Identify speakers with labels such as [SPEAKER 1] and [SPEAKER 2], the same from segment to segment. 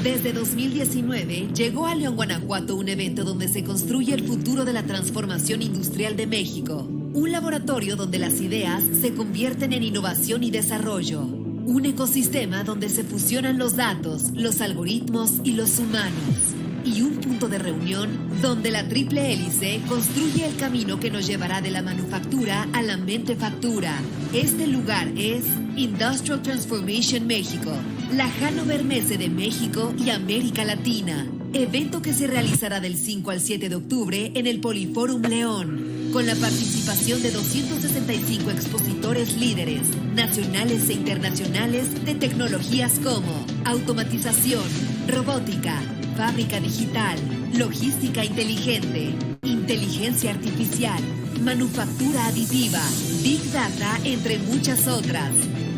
[SPEAKER 1] Desde 2019 llegó a León, Guanajuato, un evento donde se construye el futuro de la transformación industrial de México. Un laboratorio donde las ideas se convierten en innovación y desarrollo. Un ecosistema donde se fusionan los datos, los algoritmos y los humanos. Y un punto de reunión donde la triple hélice construye el camino que nos llevará de la manufactura a la mentefactura. Este lugar es Industrial Transformation México, la Hannover Messe de México y América Latina. Evento que se realizará del 5 al 7 de octubre en el Poliforum León, con la participación de 265 expositores líderes, nacionales e internacionales de tecnologías como automatización, robótica, fábrica digital, logística inteligente, inteligencia artificial, manufactura aditiva, Big Data, entre muchas otras.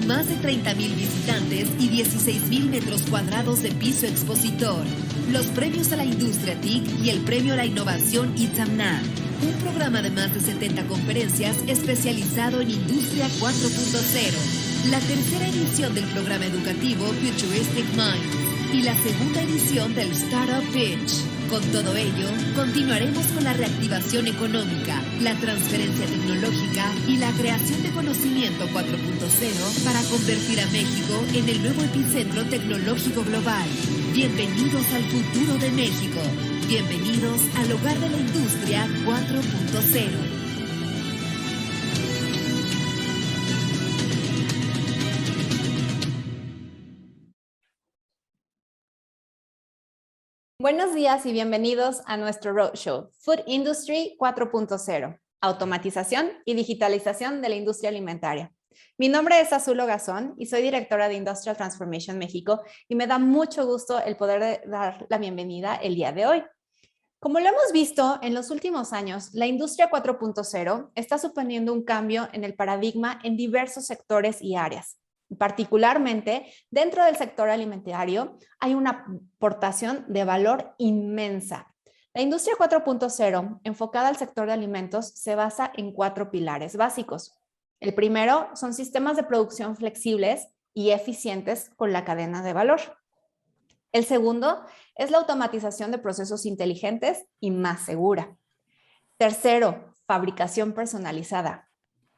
[SPEAKER 1] Más de 30,000 visitantes y 16,000 metros cuadrados de piso expositor. Los premios a la industria TIC y el premio a la innovación Itzamna. Un programa de más de 70 conferencias especializado en Industria 4.0. La tercera edición del programa educativo Futuristic Minds y la segunda edición del Startup Pitch. Con todo ello, continuaremos con la reactivación económica, la transferencia tecnológica y la creación de conocimiento 4.0 para convertir a México en el nuevo epicentro tecnológico global. Bienvenidos al futuro de México. Bienvenidos al hogar de la industria 4.0.
[SPEAKER 2] Buenos días y bienvenidos a nuestro Roadshow, Food Industry 4.0, automatización y digitalización de la industria alimentaria. Mi nombre es Azul Ogazón y soy directora de Industrial Transformation México y me da mucho gusto el poder dar la bienvenida el día de hoy. Como lo hemos visto en los últimos años, la industria 4.0 está suponiendo un cambio en el paradigma en diversos sectores y áreas. Particularmente, dentro del sector alimentario hay una aportación de valor inmensa. La industria 4.0, enfocada al sector de alimentos, se basa en 4 pilares básicos. El primero son sistemas de producción flexibles y eficientes con la cadena de valor. El segundo es la automatización de procesos inteligentes y más segura. Tercero, fabricación personalizada.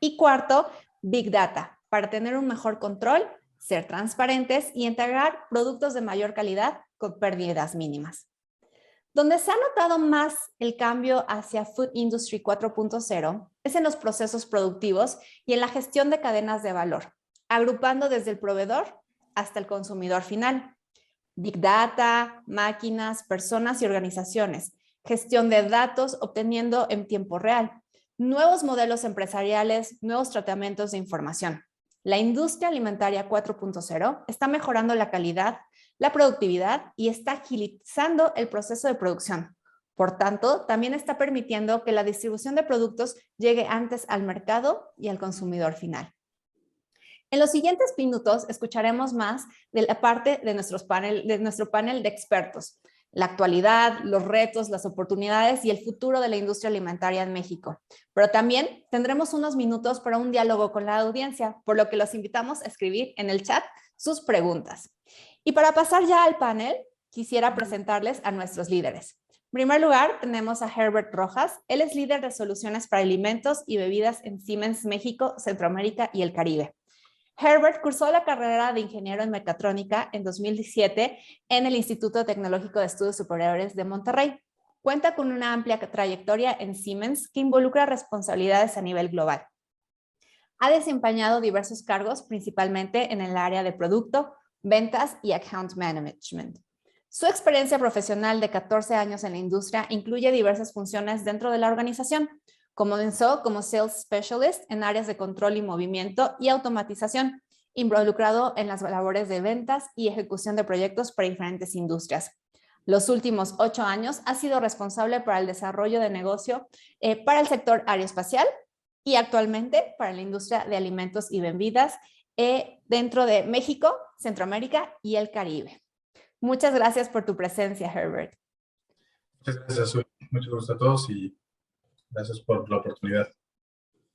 [SPEAKER 2] Y cuarto, Big Data, para tener un mejor control, ser transparentes y integrar productos de mayor calidad con pérdidas mínimas. Donde se ha notado más el cambio hacia Food Industry 4.0 es en los procesos productivos y en la gestión de cadenas de valor, agrupando desde el proveedor hasta el consumidor final. Big Data, máquinas, personas y organizaciones, gestión de datos obteniendo en tiempo real, nuevos modelos empresariales, nuevos tratamientos de información. La industria alimentaria 4.0 está mejorando la calidad, la productividad y está agilizando el proceso de producción. Por tanto, también está permitiendo que la distribución de productos llegue antes al mercado y al consumidor final. En los siguientes minutos escucharemos más de la parte de nuestro panel de expertos, la actualidad, los retos, las oportunidades y el futuro de la industria alimentaria en México. Pero también tendremos unos minutos para un diálogo con la audiencia, por lo que los invitamos a escribir en el chat sus preguntas. Y para pasar ya al panel, quisiera presentarles a nuestros líderes. En primer lugar, tenemos a Herbert Rojas. Él es líder de soluciones para alimentos y bebidas en Siemens México, Centroamérica y el Caribe. Herbert cursó la carrera de ingeniero en mecatrónica en 2017 en el Instituto Tecnológico de Estudios Superiores de Monterrey. Cuenta con una amplia trayectoria en Siemens que involucra responsabilidades a nivel global. Ha desempeñado diversos cargos, principalmente en el área de producto, ventas y account management. Su experiencia profesional de 14 años en la industria incluye diversas funciones dentro de la organización. Comenzó como Sales Specialist en áreas de control y movimiento y automatización, involucrado en las labores de ventas y ejecución de proyectos para diferentes industrias. Los últimos 8 años ha sido responsable para el desarrollo de negocio para el sector aeroespacial y actualmente para la industria de alimentos y bebidas dentro de México, Centroamérica y el Caribe. Muchas gracias por tu presencia, Herbert.
[SPEAKER 3] Muchas gracias, Azul. Mucho gusto a todos y gracias por la oportunidad.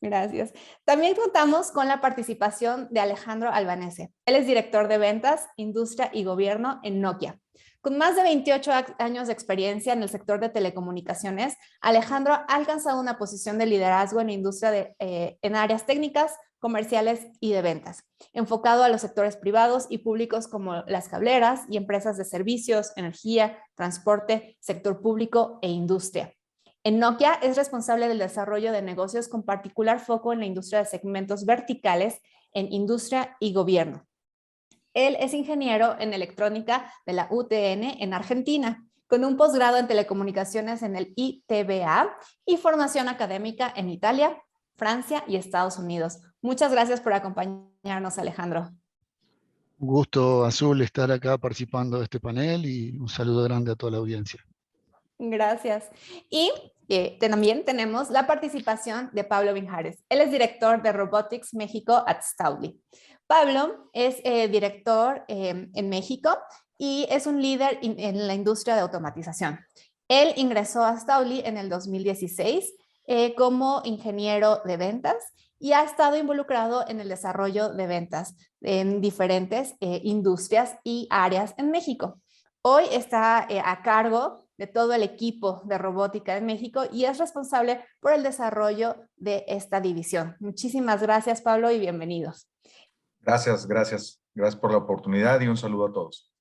[SPEAKER 2] Gracias. También contamos con la participación de Alejandro Albanese. Él es director de ventas, industria y gobierno en Nokia. Con más de 28 años de experiencia en el sector de telecomunicaciones, Alejandro ha alcanzado una posición de liderazgo en la industria en áreas técnicas, comerciales y de ventas, enfocado a los sectores privados y públicos como las cableras y empresas de servicios, energía, transporte, sector público e industria. En Nokia es responsable del desarrollo de negocios con particular foco en la industria de segmentos verticales en industria y gobierno. Él es ingeniero en electrónica de la UTN en Argentina, con un posgrado en telecomunicaciones en el ITBA y formación académica en Italia, Francia y Estados Unidos. Muchas gracias por acompañarnos, Alejandro.
[SPEAKER 3] Un gusto, Azul, estar acá participando de este panel y un saludo grande a toda la audiencia.
[SPEAKER 2] Gracias. Y también tenemos la participación de Pablo Vinjares. Él es director de Robotics México at Staudli. Pablo es director en México y es un líder en la industria de automatización. Él ingresó a Staudli en el 2016 como ingeniero de ventas y ha estado involucrado en el desarrollo de ventas en diferentes industrias y áreas en México. Hoy está a cargo de todo el equipo de robótica en México y es responsable por el desarrollo de esta división. Muchísimas gracias, Pablo, y bienvenidos.
[SPEAKER 4] Gracias por la oportunidad y un saludo a todos.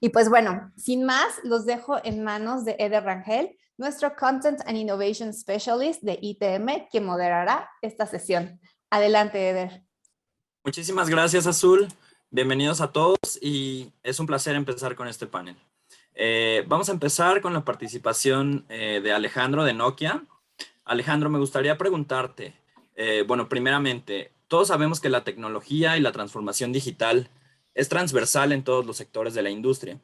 [SPEAKER 2] Y pues bueno, sin más, los dejo en manos de Eder Rangel, nuestro Content and Innovation Specialist de ITM, que moderará esta sesión. Adelante, Eder.
[SPEAKER 5] Muchísimas gracias, Azul. Bienvenidos a todos y es un placer empezar con este panel. Vamos a empezar con la participación de Alejandro de Nokia. Alejandro, me gustaría preguntarte, bueno, primeramente, todos sabemos que la tecnología y la transformación digital es transversal en todos los sectores de la industria,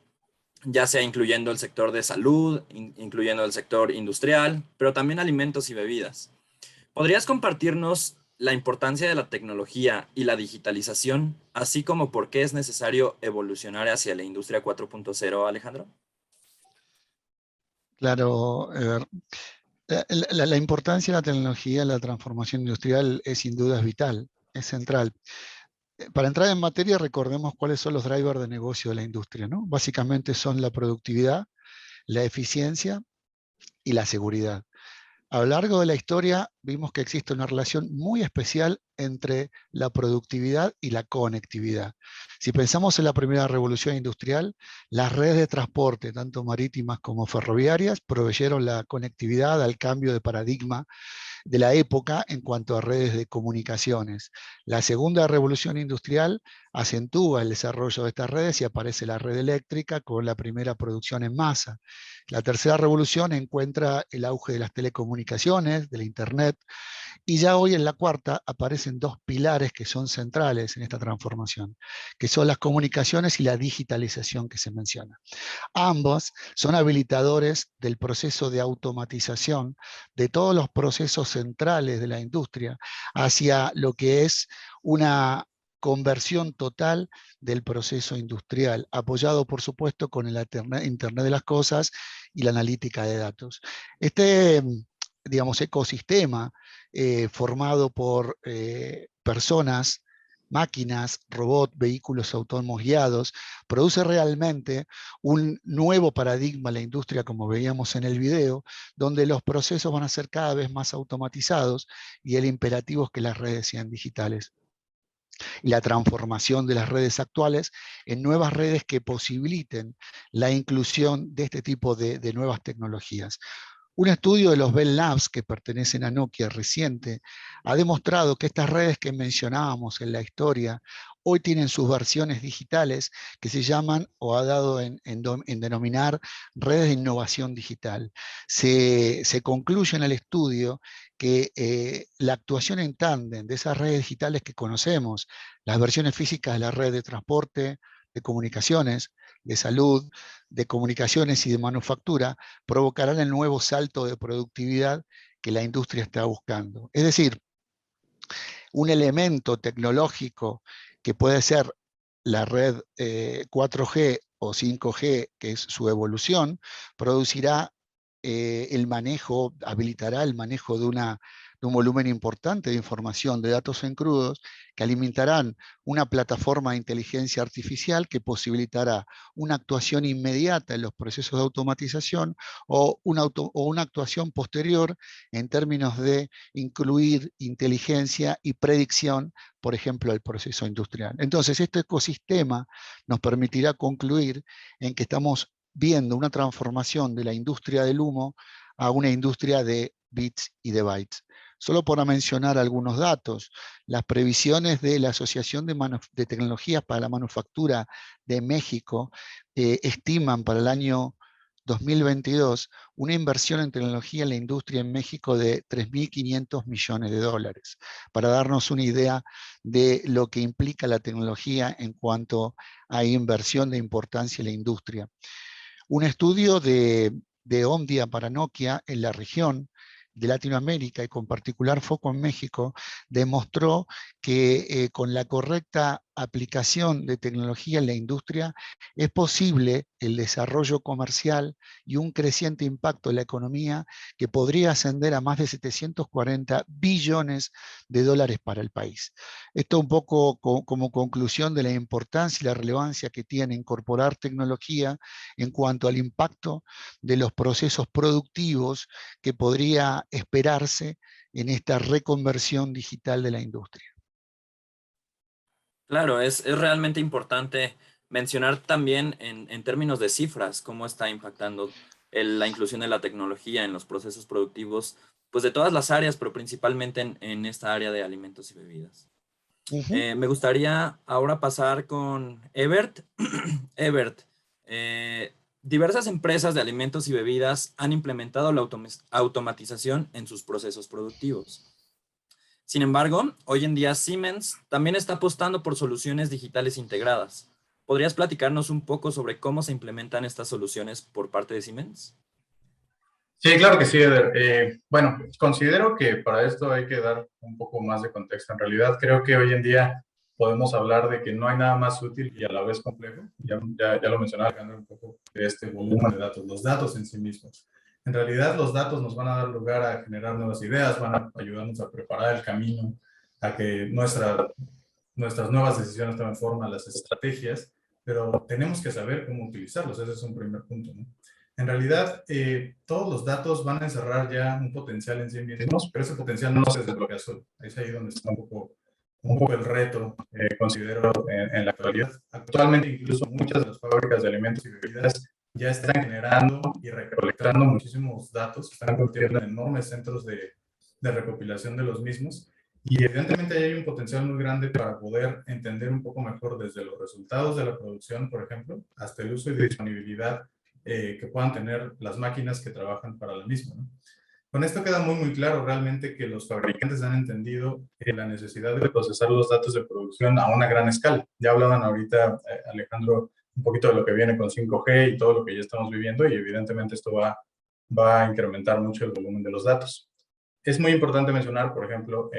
[SPEAKER 5] ya sea incluyendo el sector de salud, incluyendo el sector industrial, pero también alimentos y bebidas. ¿Podrías compartirnos la importancia de la tecnología y la digitalización, así como por qué es necesario evolucionar hacia la industria 4.0, Alejandro?
[SPEAKER 3] Claro, la importancia de la tecnología en la transformación industrial es sin duda vital, es central. Para entrar en materia, recordemos cuáles son los drivers de negocio de la industria, ¿no? Básicamente son la productividad, la eficiencia y la seguridad. A lo largo de la historia vimos que existe una relación muy especial entre la productividad y la conectividad. Si pensamos en la primera revolución industrial, las redes de transporte, tanto marítimas como ferroviarias, proveyeron la conectividad al cambio de paradigma de la época en cuanto a redes de comunicaciones. La segunda revolución industrial acentúa el desarrollo de estas redes y aparece la red eléctrica con la primera producción en masa. La tercera revolución encuentra el auge de las telecomunicaciones, del Internet, y ya hoy en la cuarta aparecen dos pilares que son centrales en esta transformación, que son las comunicaciones y la digitalización que se menciona. Ambos son habilitadores del proceso de automatización de todos los procesos centrales de la industria hacia lo que es una conversión total del proceso industrial, apoyado por supuesto con el Internet de las Cosas y la analítica de datos. Este, digamos, ecosistema formado por personas, máquinas, robots, vehículos autónomos guiados, produce realmente un nuevo paradigma en la industria, como veíamos en el video, donde los procesos van a ser cada vez más automatizados y el imperativo es que las redes sean digitales. Y la transformación de las redes actuales en nuevas redes que posibiliten la inclusión de este tipo de nuevas tecnologías. Un estudio de los Bell Labs, que pertenecen a Nokia reciente, ha demostrado que estas redes que mencionábamos en la historia hoy tienen sus versiones digitales que se llaman, o ha dado en denominar, redes de innovación digital. Se concluye en el estudio que la actuación en tándem de esas redes digitales que conocemos, las versiones físicas de la red de transporte, de comunicaciones, de salud, de comunicaciones y de manufactura, provocarán el nuevo salto de productividad que la industria está buscando. Es decir, un elemento tecnológico que puede ser la red 4G o 5G, que es su evolución, producirá el manejo, habilitará el manejo de una de un volumen importante de información, de datos en crudos, que alimentarán una plataforma de inteligencia artificial que posibilitará una actuación inmediata en los procesos de automatización o una actuación posterior en términos de incluir inteligencia y predicción, por ejemplo, al proceso industrial. Entonces, este ecosistema nos permitirá concluir en que estamos viendo una transformación de la industria del humo a una industria de bits y de bytes. Solo para mencionar algunos datos, las previsiones de la Asociación de Tecnologías para la Manufactura de México estiman para el año 2022 una inversión en tecnología en la industria en México de 3.500 millones de dólares, para darnos una idea de lo que implica la tecnología en cuanto a inversión de importancia en la industria. Un estudio de Omdia para Nokia en la región de Latinoamérica y con particular foco en México, demostró que con la correcta aplicación de tecnología en la industria es posible el desarrollo comercial y un creciente impacto en la economía que podría ascender a más de 740 billones de dólares para el país. Esto un poco como conclusión de la importancia y la relevancia que tiene incorporar tecnología en cuanto al impacto de los procesos productivos que podría esperarse en esta reconversión digital de la industria.
[SPEAKER 5] Claro, es realmente importante mencionar también en términos de cifras cómo está impactando la inclusión de la tecnología en los procesos productivos, pues de todas las áreas, pero principalmente en esta área de alimentos y bebidas. Me gustaría ahora pasar con Ebert. Ebert, diversas empresas de alimentos y bebidas han implementado la automatización en sus procesos productivos. Sin embargo, hoy en día Siemens también está apostando por soluciones digitales integradas. ¿Podrías platicarnos un poco sobre cómo se implementan estas soluciones por parte de Siemens?
[SPEAKER 6] Sí, claro que sí, Eder. Bueno, considero que para esto hay que dar un poco más de contexto. En realidad, creo que hoy en día podemos hablar de que no hay nada más útil y a la vez complejo. Ya lo mencionaba Alejandro un poco de este volumen de datos, los datos en sí mismos. En realidad, los datos nos van a dar lugar a generar nuevas ideas, van a ayudarnos a preparar el camino, a que nuestras nuevas decisiones tomen forma, las estrategias, pero tenemos que saber cómo utilizarlos. Ese es un primer punto, ¿no? En realidad, todos los datos van a encerrar ya un potencial en sí mismos, pero ese potencial no se desbloquea solo. Es ahí donde está un poco el reto, considero, en la actualidad. Actualmente, incluso muchas de las fábricas de alimentos y bebidas ya están generando y recolectando muchísimos datos, están convirtiendo en enormes centros de recopilación de los mismos. Y evidentemente hay un potencial muy grande para poder entender un poco mejor desde los resultados de la producción, por ejemplo, hasta el uso y disponibilidad que puedan tener las máquinas que trabajan para la misma, ¿no? Con esto queda muy claro realmente que los fabricantes han entendido la necesidad de procesar los datos de producción a una gran escala. Ya hablaban ahorita, Alejandro, un poquito de lo que viene con 5G y todo lo que ya estamos viviendo, y evidentemente esto va a incrementar mucho el volumen de los datos. Es muy importante mencionar, por ejemplo,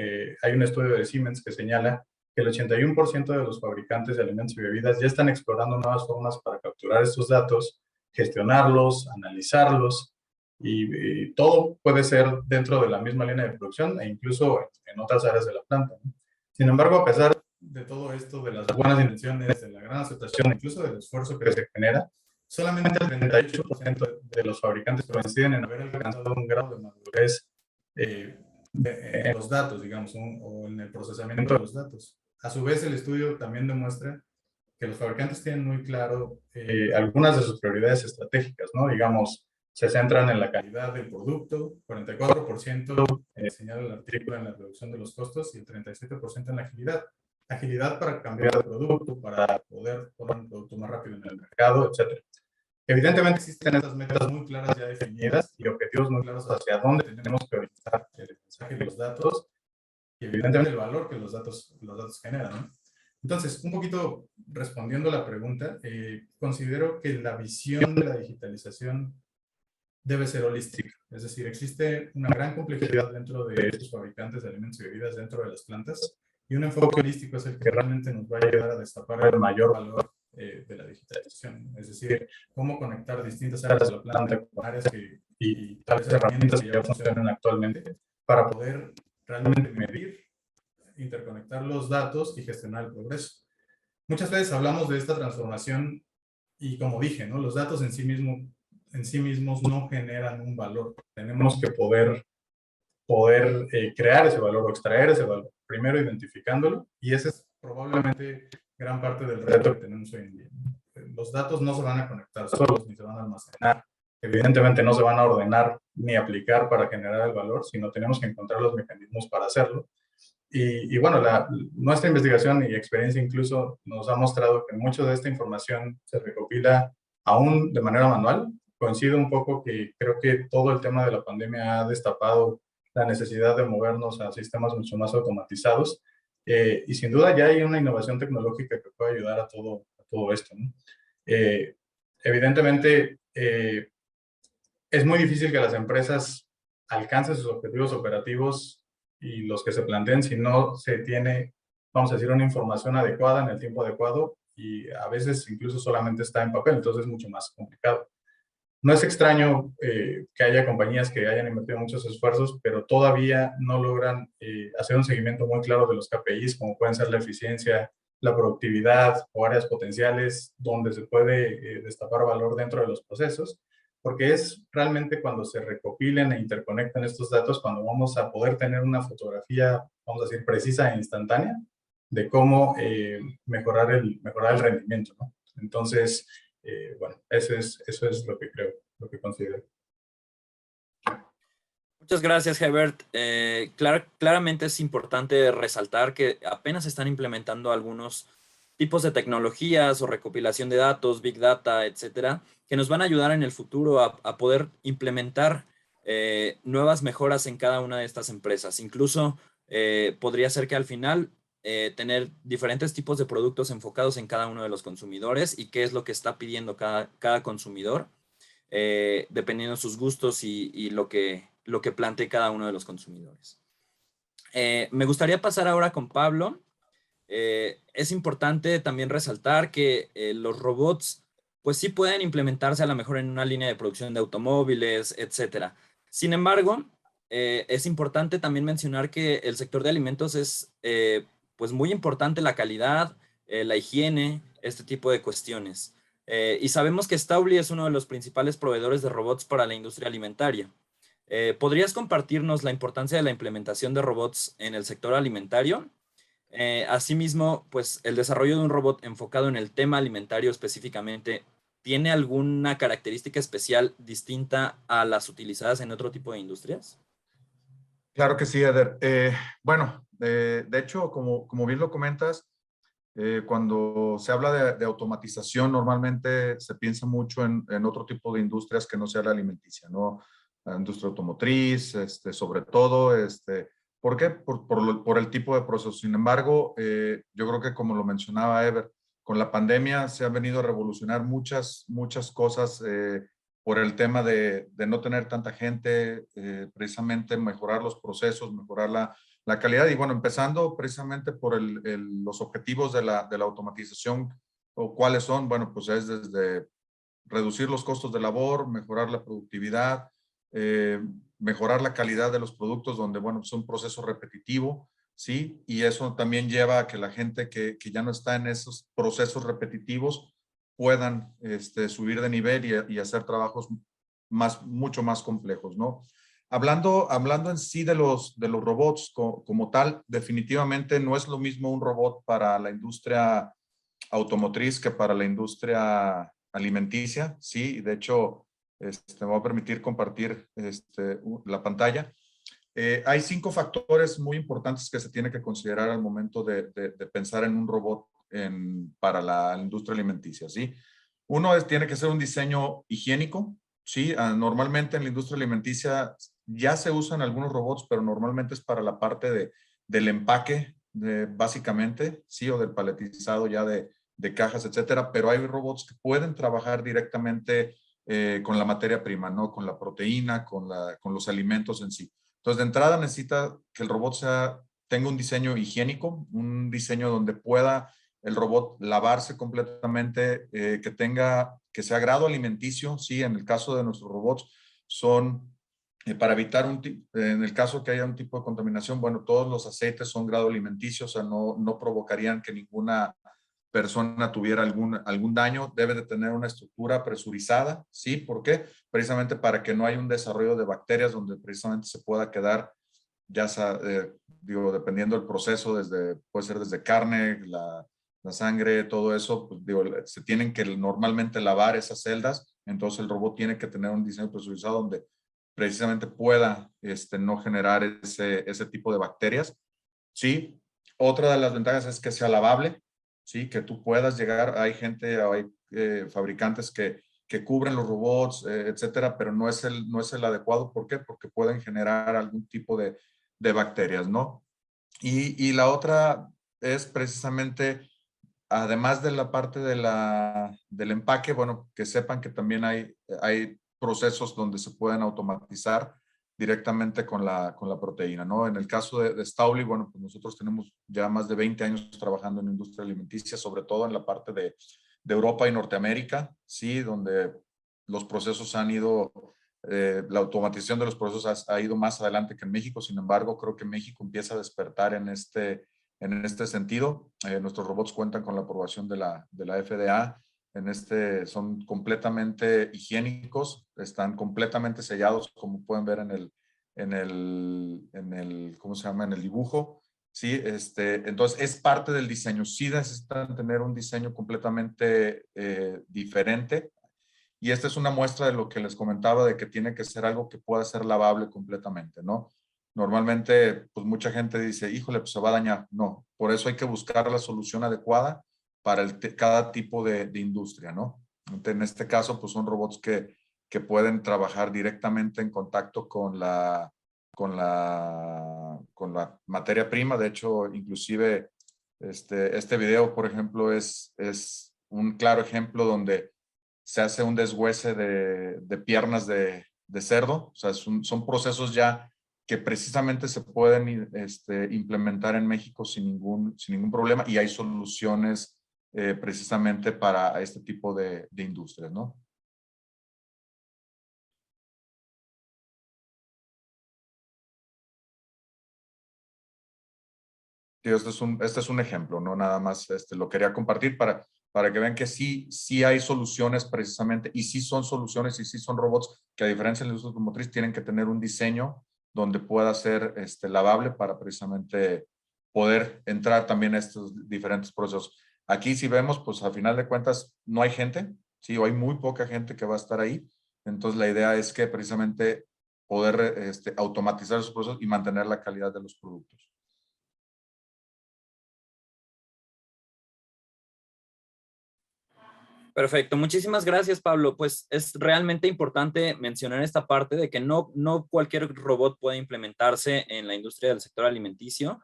[SPEAKER 6] hay un estudio de Siemens que señala que el 81% de los fabricantes de alimentos y bebidas ya están explorando nuevas formas para capturar estos datos, gestionarlos, analizarlos, y todo puede ser dentro de la misma línea de producción e incluso en otras áreas de la planta, ¿no? Sin embargo, a pesar de todo esto, de las buenas intenciones, de la gran aceptación, incluso del esfuerzo que se genera, solamente el 38% de los fabricantes coinciden en haber alcanzado un grado de madurez en los datos, digamos, o en el procesamiento de los datos. A su vez, el estudio también demuestra que los fabricantes tienen muy claro algunas de sus prioridades estratégicas, ¿no? Digamos, se centran en la calidad del producto, 44% señala el artículo en la reducción de los costos y el 37% en la agilidad. Agilidad para cambiar de producto, para poder poner un producto más rápido en el mercado, etc. Evidentemente existen estas metas muy claras ya definidas y objetivos muy claros hacia dónde tenemos que orientar el mensaje de los datos y evidentemente el valor que los datos generan, ¿no? Entonces, un poquito respondiendo a la pregunta, considero que la visión de la digitalización debe ser holística. Es decir, existe una gran complejidad dentro de estos fabricantes de alimentos y bebidas dentro de las plantas, y un enfoque holístico es el que realmente nos va a ayudar a destapar el mayor valor de la digitalización. Es decir, cómo conectar distintas áreas de la planta con áreas y tales herramientas que ya funcionan actualmente para poder realmente medir, interconectar los datos y gestionar el progreso. Muchas veces hablamos de esta transformación y, como dije, ¿no? Los datos en sí mismos no generan un valor. Tenemos que poder crear ese valor o extraer ese valor, primero identificándolo, y ese es probablemente gran parte del reto que tenemos hoy en día. Los datos no se van a conectar solos ni se van a almacenar. Evidentemente no se van a ordenar ni aplicar para generar el valor, sino tenemos que encontrar los mecanismos para hacerlo. Y bueno, nuestra investigación y experiencia incluso nos ha mostrado que mucho de esta información se recopila aún de manera manual. Coincido un poco que creo que todo el tema de la pandemia ha destapado la necesidad de movernos a sistemas mucho más automatizados. Y sin duda ya hay una innovación tecnológica que puede ayudar a todo esto, ¿no? Evidentemente, es muy difícil que las empresas alcancen sus objetivos operativos y los que se planteen si no se tiene, vamos a decir, una información adecuada en el tiempo adecuado, y a veces incluso solamente está en papel, entonces es mucho más complicado. No es extraño que haya compañías que hayan invertido muchos esfuerzos, pero todavía no logran hacer un seguimiento muy claro de los KPIs, como pueden ser la eficiencia, la productividad o áreas potenciales donde se puede destapar valor dentro de los procesos, porque es realmente cuando se recopilen e interconectan estos datos cuando vamos a poder tener una fotografía, vamos a decir, precisa e instantánea de cómo mejorar el rendimiento, ¿no? Entonces, bueno, eso es lo que creo, lo que considero.
[SPEAKER 5] Muchas gracias, Hebert. Claramente es importante resaltar que apenas están implementando algunos tipos de tecnologías o recopilación de datos, Big Data, etcétera, que nos van a ayudar en el futuro a poder implementar nuevas mejoras en cada una de estas empresas. Incluso podría ser que al final tener diferentes tipos de productos enfocados en cada uno de los consumidores y qué es lo que está pidiendo cada consumidor, dependiendo de sus gustos y lo que plantee cada uno de los consumidores. Me gustaría pasar ahora con Pablo. Es importante también resaltar que los robots, pues sí pueden implementarse a lo mejor en una línea de producción de automóviles, etcétera. Sin embargo, es importante también mencionar que el sector de alimentos es pues muy importante la calidad, la higiene, este tipo de cuestiones. Y sabemos que Staubli es uno de los principales proveedores de robots para la industria alimentaria. ¿Podrías compartirnos la importancia de la implementación de robots en el sector alimentario? Asimismo, pues el desarrollo de un robot enfocado en el tema alimentario específicamente, ¿tiene alguna característica especial distinta a las utilizadas en otro tipo de industrias?
[SPEAKER 4] Claro que sí, Eder. Bueno, de hecho, como bien lo comentas, cuando se habla de automatización, normalmente se piensa mucho en otro tipo de industrias que no sea la alimenticia, ¿no? La industria automotriz, sobre todo, ¿por qué? Por el tipo de proceso. Sin embargo, yo creo que como lo mencionaba Ever, con la pandemia se han venido a revolucionar muchas cosas por el tema de no tener tanta gente, precisamente mejorar los procesos, mejorar la calidad. Y bueno, empezando precisamente por los objetivos de la automatización, o cuáles son, bueno, pues es desde reducir los costos de labor, mejorar la productividad, mejorar la calidad de los productos, donde, bueno, es un proceso repetitivo, ¿sí? Y eso también lleva a que la gente que ya no está en esos procesos repetitivos puedan subir de nivel y hacer trabajos mucho más complejos, ¿no? Hablando en sí de los robots como tal, definitivamente no es lo mismo un robot para la industria automotriz que para la industria alimenticia, ¿sí? De hecho, me va a permitir compartir la pantalla. Hay 5 factores muy importantes que se tiene que considerar al momento de pensar en un robot para la industria alimenticia, ¿sí? Uno tiene que ser un diseño higiénico, ¿sí? Normalmente en la industria alimenticia ya se usan algunos robots, pero normalmente es para la parte del empaque, básicamente, ¿sí? O del paletizado ya de cajas, etcétera, pero hay robots que pueden trabajar directamente con la materia prima, ¿no? Con la proteína, con los alimentos en sí. Entonces, de entrada necesita que el robot tenga un diseño higiénico, un diseño donde pueda el robot lavarse completamente, que sea grado alimenticio, ¿sí? En el caso de nuestros robots son para evitar en el caso que haya un tipo de contaminación, bueno, todos los aceites son grado alimenticio, o sea, no provocarían que ninguna persona tuviera algún daño. Debe de tener una estructura presurizada, ¿sí? ¿Por qué? Precisamente para que no haya un desarrollo de bacterias donde precisamente se pueda quedar, ya digo, dependiendo del proceso, puede ser desde carne, la sangre, todo eso, pues, digo, se tienen que normalmente lavar esas celdas, entonces el robot tiene que tener un diseño presurizado donde precisamente pueda no generar ese tipo de bacterias, ¿sí? Otra de las ventajas es que sea lavable, ¿sí? Que tú puedas llegar, hay fabricantes que cubren los robots, etcétera, pero no es el adecuado. ¿Por qué? Porque pueden generar algún tipo de bacterias, ¿no? Y la otra es precisamente, además de la parte del empaque, bueno, que sepan que también hay procesos donde se pueden automatizar directamente con la proteína, ¿no? En el caso de Stauly, bueno, pues nosotros tenemos ya más de 20 años trabajando en industria alimenticia, sobre todo en la parte de Europa y Norteamérica, ¿sí? Donde los procesos han ido, la automatización de los procesos ha ido más adelante que en México. Sin embargo, creo que México empieza a despertar en este sentido. Nuestros robots cuentan con la aprobación de la FDA. Son completamente higiénicos, están completamente sellados, como pueden ver ¿cómo se llama? En el dibujo. Sí, entonces es parte del diseño. Sí necesitan tener un diseño completamente diferente. Y esta es una muestra de lo que les comentaba, de que tiene que ser algo que pueda ser lavable completamente, ¿no? Normalmente, pues mucha gente dice, híjole, pues se va a dañar. No, por eso hay que buscar la solución adecuada para cada tipo de industria, ¿no? Entonces, en este caso, pues son robots que pueden trabajar directamente en contacto con la materia prima. De hecho, inclusive, este video, por ejemplo, es un claro ejemplo donde se hace un deshuese de piernas de cerdo. O sea, son procesos ya que precisamente se pueden implementar en México sin ningún problema, y hay soluciones precisamente para este tipo de industrias, ¿no? Sí, este es un ejemplo, ¿no? Nada más lo quería compartir para que vean que sí hay soluciones precisamente, y sí son soluciones y sí son robots que, a diferencia de la industria automotriz, tienen que tener un diseño donde pueda ser lavable para precisamente poder entrar también a estos diferentes procesos. Aquí si vemos, pues a final de cuentas no hay gente, sí, o hay muy poca gente que va a estar ahí. Entonces la idea es que precisamente poder automatizar esos procesos y mantener la calidad de los productos.
[SPEAKER 5] Perfecto, muchísimas gracias, Pablo. Pues es realmente importante mencionar esta parte de que no cualquier robot puede implementarse en la industria del sector alimenticio,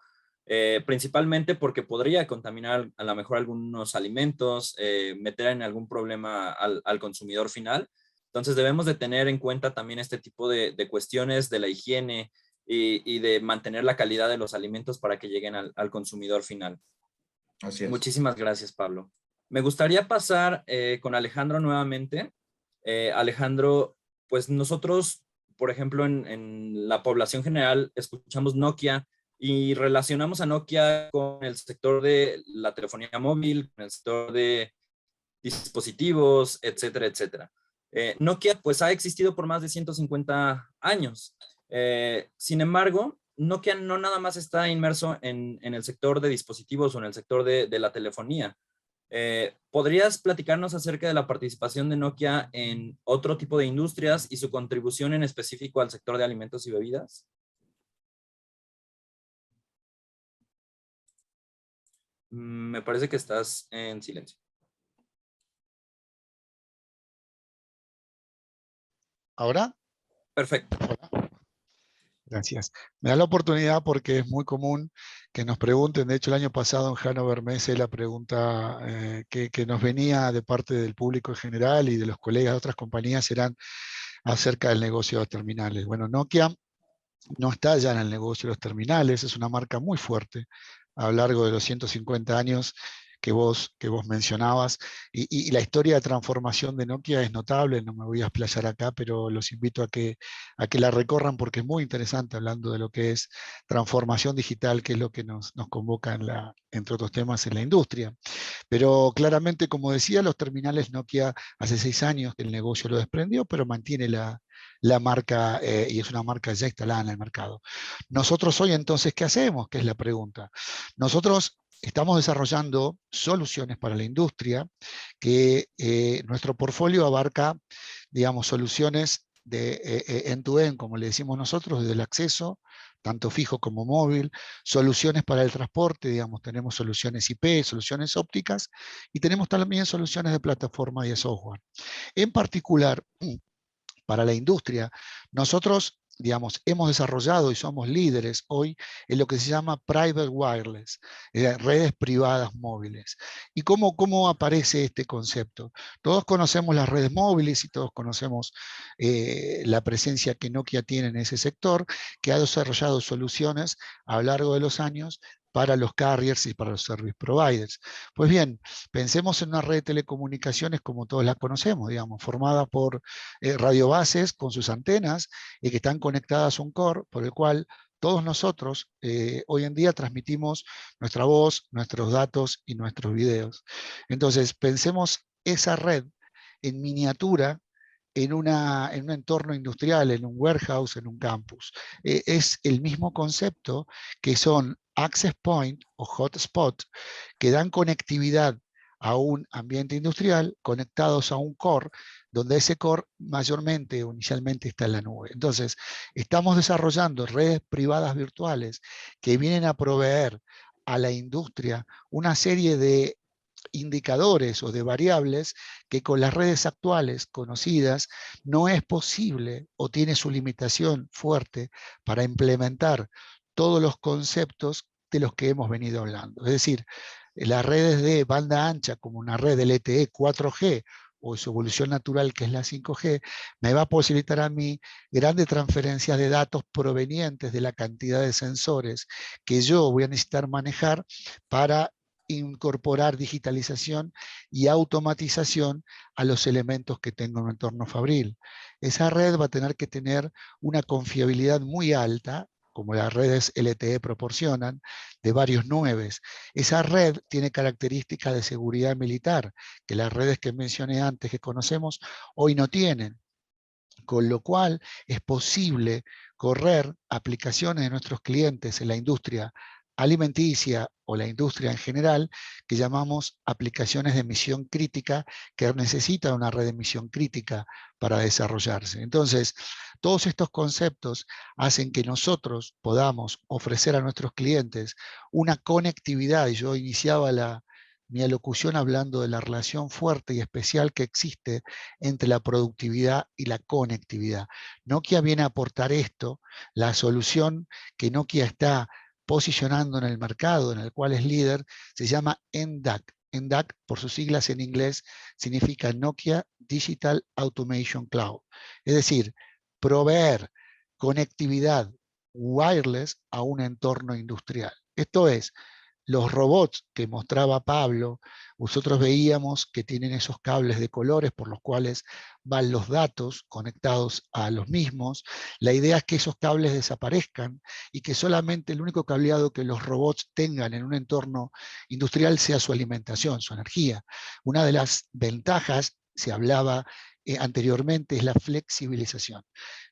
[SPEAKER 5] principalmente porque podría contaminar a lo mejor algunos alimentos, meter en algún problema al consumidor final. Entonces debemos de tener en cuenta también este tipo de cuestiones de la higiene y de mantener la calidad de los alimentos para que lleguen al consumidor final.
[SPEAKER 4] Así es.
[SPEAKER 5] Muchísimas gracias, Pablo. Me gustaría pasar con Alejandro nuevamente. Alejandro, pues nosotros, por ejemplo, en la población general escuchamos Nokia y relacionamos a Nokia con el sector de la telefonía móvil, con el sector de dispositivos, etcétera, etcétera. Nokia pues ha existido por más de 150 años. Sin embargo, Nokia no nada más está inmerso en el sector de dispositivos o en el sector de la telefonía. ¿Podrías platicarnos acerca de la participación de Nokia en otro tipo de industrias y su contribución en específico al sector de alimentos y bebidas? Me parece que estás en silencio.
[SPEAKER 3] ¿Ahora?
[SPEAKER 5] Perfecto.
[SPEAKER 3] Hola. Gracias. Me da la oportunidad porque es muy común que nos pregunten. De hecho, el año pasado en Hannover Messe la pregunta que nos venía de parte del público en general y de los colegas de otras compañías eran acerca del negocio de terminales. Bueno, Nokia no está ya en el negocio de los terminales, es una marca muy fuerte a lo largo de los 150 años que vos mencionabas, y la historia de transformación de Nokia es notable, no me voy a explayar acá, pero los invito a que la recorran porque es muy interesante hablando de lo que es transformación digital, que es lo que nos convoca entre otros temas en la industria. Pero claramente, como decía, los terminales Nokia hace 6 años que el negocio lo desprendió, pero mantiene la marca y es una marca ya instalada en el mercado. Nosotros hoy entonces, ¿qué hacemos? Que es la pregunta. Nosotros estamos desarrollando soluciones para la industria que nuestro portfolio abarca, digamos, soluciones de end-to-end, como le decimos nosotros, desde el acceso, tanto fijo como móvil, soluciones para el transporte, digamos, tenemos soluciones IP, soluciones ópticas, y tenemos también soluciones de plataforma y de software. En particular, para la industria, nosotros, digamos, hemos desarrollado y somos líderes hoy en lo que se llama Private Wireless, redes privadas móviles. ¿Y cómo aparece este concepto? Todos conocemos las redes móviles y todos conocemos la presencia que Nokia tiene en ese sector, que ha desarrollado soluciones a lo largo de los años para los carriers y para los service providers. Pues bien, pensemos en una red de telecomunicaciones como todos la conocemos, digamos, formada por radiobases con sus antenas y que están conectadas a un core por el cual todos nosotros hoy en día transmitimos nuestra voz, nuestros datos y nuestros videos. Entonces, pensemos esa red en miniatura en un entorno industrial, en un warehouse, en un campus. Es el mismo concepto que son access point o hotspot que dan conectividad a un ambiente industrial conectados a un core, donde ese core mayormente o inicialmente está en la nube. Entonces, estamos desarrollando redes privadas virtuales que vienen a proveer a la industria una serie de indicadores o de variables que con las redes actuales conocidas no es posible o tiene su limitación fuerte para implementar todos los conceptos de los que hemos venido hablando. Es decir, las redes de banda ancha como una red LTE 4G o su evolución natural que es la 5G, me va a posibilitar a mí grandes transferencias de datos provenientes de la cantidad de sensores que yo voy a necesitar manejar para incorporar digitalización y automatización a los elementos que tengo en un entorno fabril. Esa red va a tener que tener una confiabilidad muy alta, como las redes LTE proporcionan, de varios 9. Esa red tiene características de seguridad militar, que las redes que mencioné antes que conocemos hoy no tienen. Con lo cual es posible correr aplicaciones de nuestros clientes en la industria alimenticia o la industria en general, que llamamos aplicaciones de misión crítica, que necesitan una red de misión crítica para desarrollarse. Entonces, todos estos conceptos hacen que nosotros podamos ofrecer a nuestros clientes una conectividad, y yo iniciaba mi alocución hablando de la relación fuerte y especial que existe entre la productividad y la conectividad. Nokia viene a aportar esto, la solución que Nokia está posicionando en el mercado, en el cual es líder, se llama NDAC. NDAC, por sus siglas en inglés, significa Nokia Digital Automation Cloud. Es decir, proveer conectividad wireless a un entorno industrial. Esto es, los robots que mostraba Pablo, nosotros veíamos que tienen esos cables de colores por los cuales van los datos conectados a los mismos. La idea es que esos cables desaparezcan y que solamente el único cableado que los robots tengan en un entorno industrial sea su alimentación, su energía. Una de las ventajas, se hablaba anteriormente, es la flexibilización.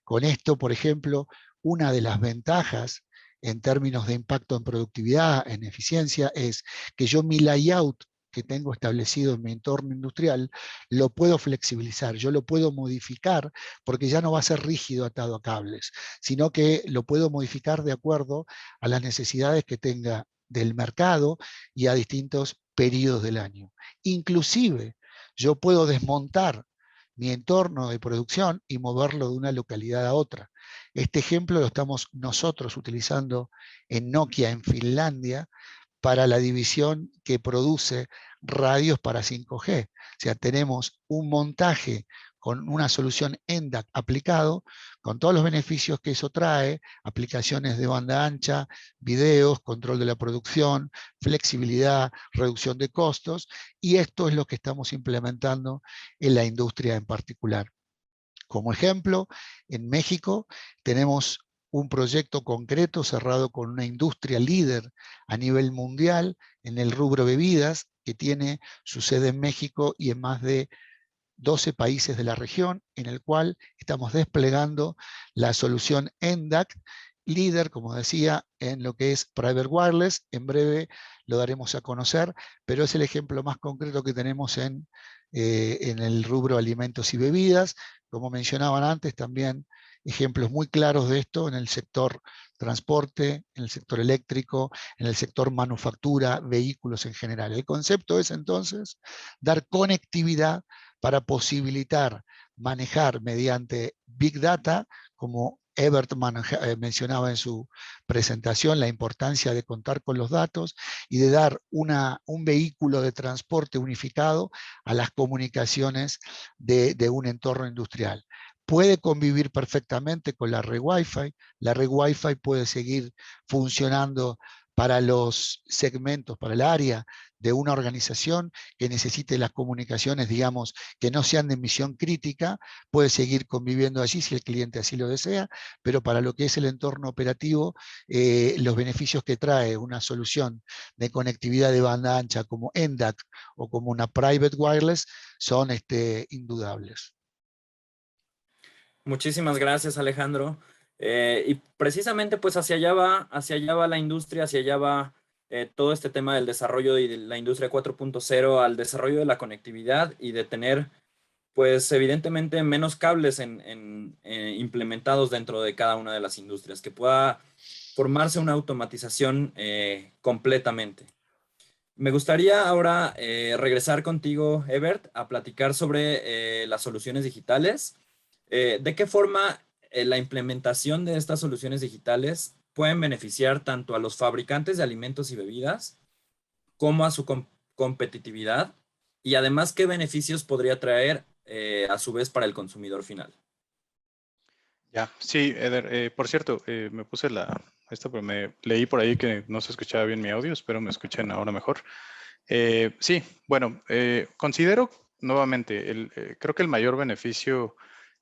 [SPEAKER 3] Con esto, por ejemplo, una de las ventajas en términos de impacto en productividad, en eficiencia, es que yo mi layout que tengo establecido en mi entorno industrial, lo puedo flexibilizar, yo lo puedo modificar porque ya no va a ser rígido atado a cables, sino que lo puedo modificar de acuerdo a las necesidades que tenga del mercado y a distintos periodos del año. Inclusive, yo puedo desmontar mi entorno de producción y moverlo de una localidad a otra. Este ejemplo lo estamos nosotros utilizando en Nokia, en Finlandia, para la división que produce radios para 5G. O sea, tenemos un montaje con una solución NDAC aplicado, con todos los beneficios que eso trae, aplicaciones de banda ancha, videos, control de la producción, flexibilidad, reducción de costos, y esto es lo que estamos implementando en la industria en particular. Como ejemplo, en México tenemos un proyecto concreto cerrado con una industria líder a nivel mundial en el rubro bebidas, que tiene su sede en México y en más de 12 países de la región, en el cual estamos desplegando la solución NDAC, líder, como decía, en lo que es Private Wireless. En breve lo daremos a conocer, pero es el ejemplo más concreto que tenemos en el rubro alimentos y bebidas. Como mencionaban antes, también ejemplos muy claros de esto en el sector transporte, en el sector eléctrico, en el sector manufactura, vehículos en general. El concepto es entonces dar conectividad para posibilitar manejar mediante Big Data, como Ebert mencionaba en su presentación, la importancia de contar con los datos y de dar un vehículo de transporte unificado a las comunicaciones de un entorno industrial. Puede convivir perfectamente con la red Wi-Fi. La red Wi-Fi puede seguir funcionando para los segmentos, para el área de una organización que necesite las comunicaciones, digamos, que no sean de misión crítica, puede seguir conviviendo allí si el cliente así lo desea, pero para lo que es el entorno operativo, los beneficios que trae una solución de conectividad de banda ancha como NDAC o como una Private Wireless son indudables.
[SPEAKER 5] Muchísimas gracias, Alejandro. Y precisamente pues hacia allá va la industria, hacia allá va todo este tema del desarrollo de la industria 4.0 al desarrollo de la conectividad y de tener pues evidentemente menos cables implementados dentro de cada una de las industrias, que pueda formarse una automatización completamente. Me gustaría ahora regresar contigo, Ebert, a platicar sobre las soluciones digitales. ¿De qué forma la implementación de estas soluciones digitales pueden beneficiar tanto a los fabricantes de alimentos y bebidas como a su competitividad? Y además, ¿qué beneficios podría traer a su vez para el consumidor final?
[SPEAKER 7] Ya, sí, Eder, por cierto, me puse pero me leí por ahí que no se escuchaba bien mi audio, espero me escuchen ahora mejor. Sí, bueno, considero nuevamente, creo que el mayor beneficio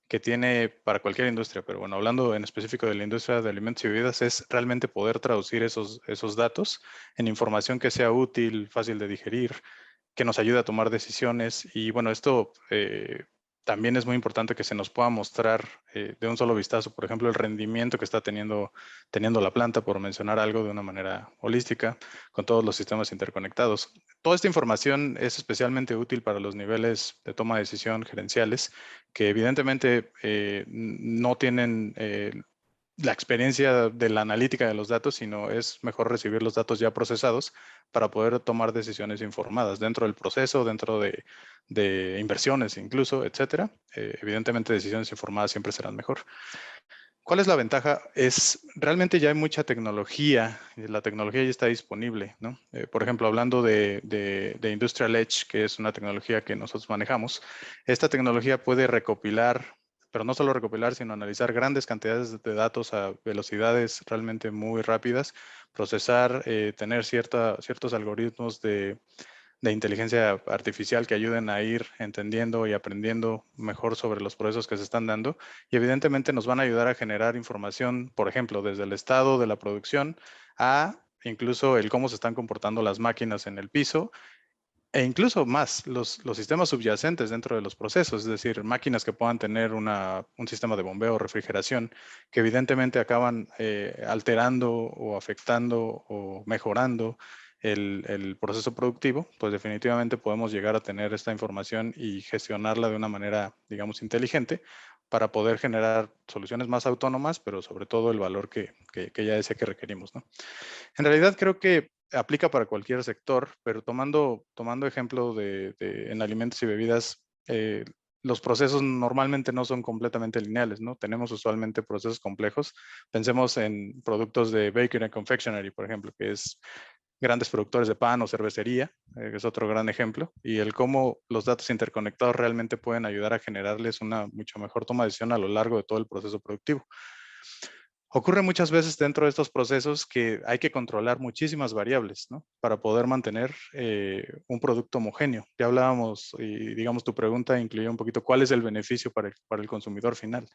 [SPEAKER 7] que tiene para cualquier industria, pero bueno, hablando en específico de la industria de alimentos y bebidas, es realmente poder traducir esos datos en información que sea útil, fácil de digerir, que nos ayude a tomar decisiones. Y bueno, esto también es muy importante que se nos pueda mostrar de un solo vistazo, por ejemplo, el rendimiento que está teniendo la planta, por mencionar algo de una manera holística, con todos los sistemas interconectados. Toda esta información es especialmente útil para los niveles de toma de decisión gerenciales, que evidentemente no tienen la experiencia de la analítica de los datos, sino es mejor recibir los datos ya procesados para poder tomar decisiones informadas dentro del proceso, dentro de inversiones incluso, etcétera. Evidentemente decisiones informadas siempre serán mejor. ¿Cuál es la ventaja? Realmente ya hay mucha tecnología, y la tecnología ya está disponible, ¿no? Por ejemplo, hablando de Industrial Edge, que es una tecnología que nosotros manejamos, esta tecnología puede recopilar, pero no solo recopilar, sino analizar grandes cantidades de datos a velocidades realmente muy rápidas, procesar, tener ciertos algoritmos de inteligencia artificial que ayuden a ir entendiendo y aprendiendo mejor sobre los procesos que se están dando, y evidentemente nos van a ayudar a generar información, por ejemplo, desde el estado de la producción a incluso el cómo se están comportando las máquinas en el piso, e incluso más los sistemas subyacentes dentro de los procesos, es decir, máquinas que puedan tener un sistema de bombeo o refrigeración, que evidentemente acaban alterando o afectando o mejorando el proceso productivo. Pues definitivamente podemos llegar a tener esta información y gestionarla de una manera, digamos, inteligente, para poder generar soluciones más autónomas, pero sobre todo el valor que ya decía que requerimos, ¿no? En realidad creo que aplica para cualquier sector, pero tomando ejemplo en alimentos y bebidas, los procesos normalmente no son completamente lineales, ¿no? Tenemos usualmente procesos complejos. Pensemos en productos de bakery and confectionery, por ejemplo, que es grandes productores de pan o cervecería, que es otro gran ejemplo, y el cómo los datos interconectados realmente pueden ayudar a generarles una mucho mejor toma de decisión a lo largo de todo el proceso productivo. Ocurre muchas veces dentro de estos procesos que hay que controlar muchísimas variables, ¿no? Para poder mantener un producto homogéneo. Ya hablábamos, y digamos tu pregunta incluía un poquito cuál es el beneficio para el consumidor final.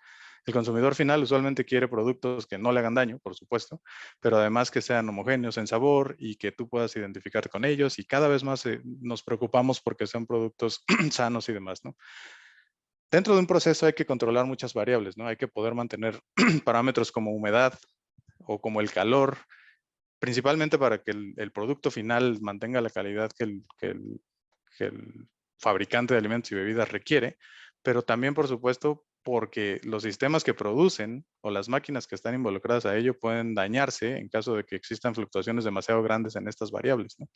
[SPEAKER 7] El consumidor final usualmente quiere productos que no le hagan daño, por supuesto, pero además que sean homogéneos en sabor y que tú puedas identificarte con ellos, y cada vez más nos preocupamos porque sean productos sanos y demás, ¿no? Dentro de un proceso hay que controlar muchas variables, ¿no? Hay que poder mantener parámetros como humedad o como el calor, principalmente para que el producto final mantenga la calidad que el fabricante de alimentos y bebidas requiere, pero también, por supuesto, porque los sistemas que producen o las máquinas que están involucradas a ello pueden dañarse en caso de que existan fluctuaciones demasiado grandes en estas variables, ¿no?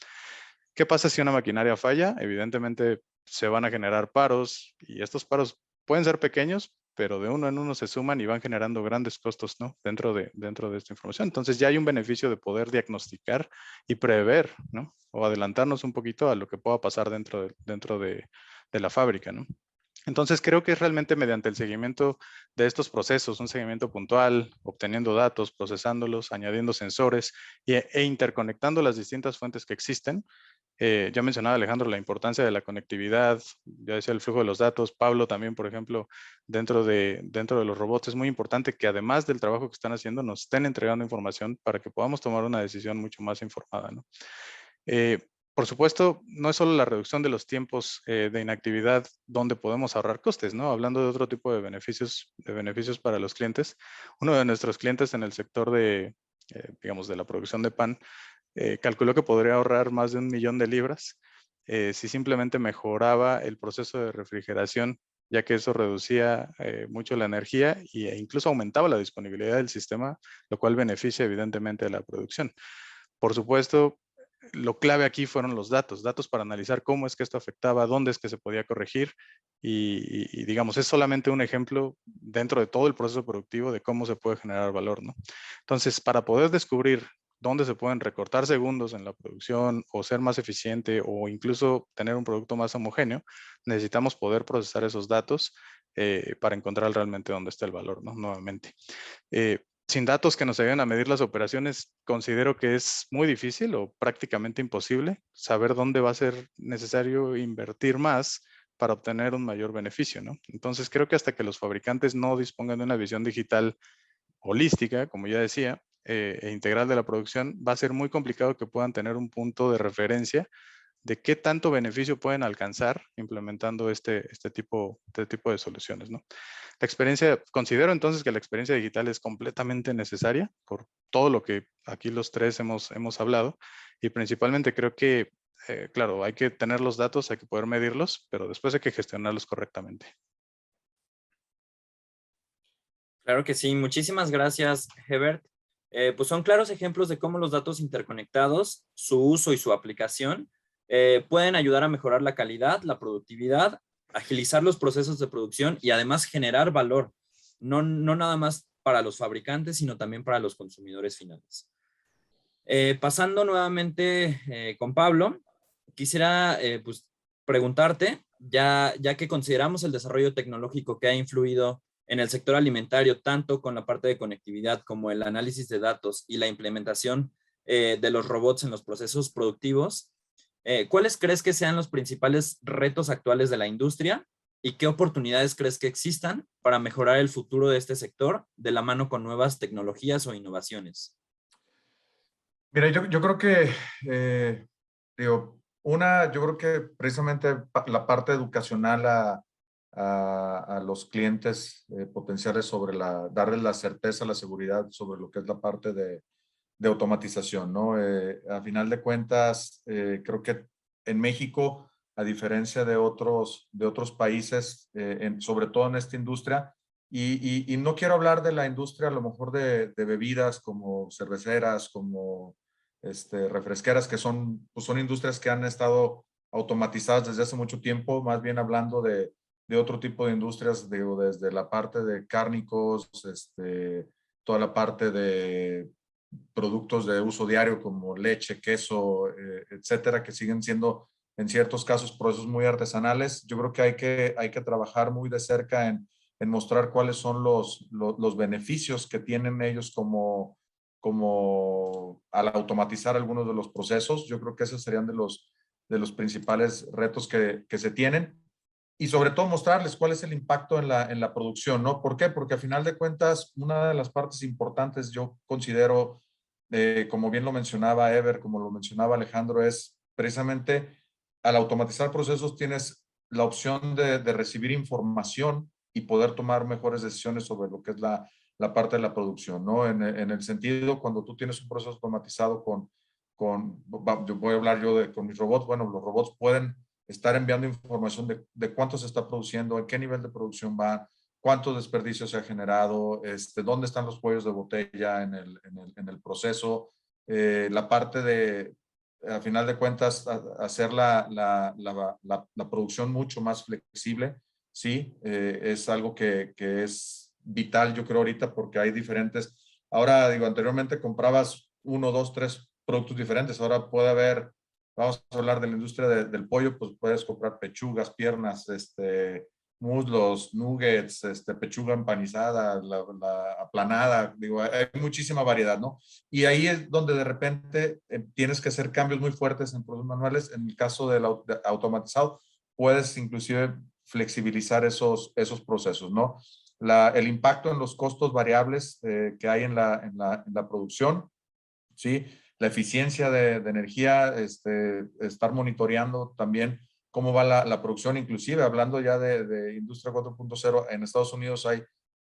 [SPEAKER 7] ¿Qué pasa si una maquinaria falla? Evidentemente se van a generar paros, y estos paros pueden ser pequeños, pero de uno en uno se suman y van generando grandes costos, ¿no? Dentro de esta información. Entonces ya hay un beneficio de poder diagnosticar y prever, ¿no? O adelantarnos un poquito a lo que pueda pasar dentro de la fábrica, ¿no? Entonces creo que es realmente mediante el seguimiento de estos procesos, un seguimiento puntual, obteniendo datos, procesándolos, añadiendo sensores e interconectando las distintas fuentes que existen. Ya mencionaba Alejandro la importancia de la conectividad, ya decía el flujo de los datos. Pablo también, por ejemplo, dentro de los robots es muy importante que, además del trabajo que están haciendo, nos estén entregando información para que podamos tomar una decisión mucho más informada, ¿no? Por supuesto, no es solo la reducción de los tiempos de inactividad donde podemos ahorrar costes, ¿no? Hablando de otro tipo de beneficios para los clientes. Uno de nuestros clientes en el sector digamos, de la producción de pan, calculó que podría ahorrar más de 1 millón de libras si simplemente mejoraba el proceso de refrigeración, ya que eso reducía mucho la energía e incluso aumentaba la disponibilidad del sistema, lo cual beneficia evidentemente a la producción. Por supuesto, lo clave aquí fueron los datos para analizar cómo es que esto afectaba, dónde es que se podía corregir, y digamos, es solamente un ejemplo dentro de todo el proceso productivo de cómo se puede generar valor, ¿no? Entonces, para poder descubrir dónde se pueden recortar segundos en la producción o ser más eficiente o incluso tener un producto más homogéneo, necesitamos poder procesar esos datos para encontrar realmente dónde está el valor, ¿no? Nuevamente. Sin datos que nos ayuden a medir las operaciones, considero que es muy difícil o prácticamente imposible saber dónde va a ser necesario invertir más para obtener un mayor beneficio, ¿no? Entonces, creo que hasta que los fabricantes no dispongan de una visión digital holística, como ya decía, e integral de la producción, va a ser muy complicado que puedan tener un punto de referencia de qué tanto beneficio pueden alcanzar implementando este tipo de soluciones, ¿no? Considero entonces que la experiencia digital es completamente necesaria por todo lo que aquí los tres hemos hablado, y principalmente creo que, claro, hay que tener los datos, hay que poder medirlos, pero después hay que gestionarlos correctamente.
[SPEAKER 5] Claro que sí, muchísimas gracias, Hebert. Pues son claros ejemplos de cómo los datos interconectados, su uso y su aplicación pueden ayudar a mejorar la calidad, la productividad, agilizar los procesos de producción y además generar valor, no nada más para los fabricantes, sino también para los consumidores finales. Pasando nuevamente con Pablo, quisiera pues, preguntarte, ya que consideramos el desarrollo tecnológico que ha influido en el sector alimentario, tanto con la parte de conectividad como el análisis de datos y la implementación de los robots en los procesos productivos, ¿cuáles crees que sean los principales retos actuales de la industria y qué oportunidades crees que existan para mejorar el futuro de este sector de la mano con nuevas tecnologías o innovaciones?
[SPEAKER 4] Mira, yo creo que, digo, yo creo que precisamente la parte educacional a los clientes potenciales sobre darles la certeza, la seguridad sobre lo que es la parte de automatización, ¿no? A final de cuentas, creo que en México, a diferencia de otros países, sobre todo en esta industria, y no quiero hablar de la industria a lo mejor de bebidas como cerveceras, como refresqueras, que son industrias que han estado automatizadas desde hace mucho tiempo, más bien hablando de otro tipo de industrias, digo, desde la parte de cárnicos, toda la parte de productos de uso diario como leche, queso, etcétera, que siguen siendo en ciertos casos procesos muy artesanales. Yo creo que hay que trabajar muy de cerca en mostrar cuáles son los beneficios que tienen ellos como al automatizar algunos de los procesos. Yo creo que esos serían de los principales retos que se tienen. Y sobre todo mostrarles cuál es el impacto en la producción, ¿no? ¿Por qué? Porque a final de cuentas, una de las partes importantes, yo considero, como bien lo mencionaba Ever, como lo mencionaba Alejandro, es precisamente al automatizar procesos tienes la opción de recibir información y poder tomar mejores decisiones sobre lo que es la parte de la producción, ¿no? En el sentido, cuando tú tienes un proceso automatizado voy a hablar yo con mis robots, bueno, los robots pueden estar enviando información de cuánto se está produciendo, en qué nivel de producción va, cuánto desperdicio se ha generado, dónde están los cuellos de botella en el proceso, la parte de, a final de cuentas, hacer la producción mucho más flexible, ¿sí? Es algo que es vital, yo creo, ahorita, porque hay diferentes, ahora digo, anteriormente comprabas 1, 2, 3 productos diferentes, ahora puede haber, vamos a hablar de la industria del pollo, pues puedes comprar pechugas, piernas, muslos, nuggets, pechuga empanizada, la aplanada, digo, hay muchísima variedad, ¿no? Y ahí es donde de repente tienes que hacer cambios muy fuertes en procesos manuales. En el caso del automatizado, puedes inclusive flexibilizar esos procesos, ¿no? El impacto en los costos variables que hay en la producción, ¿sí? La eficiencia de energía, estar monitoreando también cómo va la producción, inclusive hablando ya de Industria 4.0, en Estados Unidos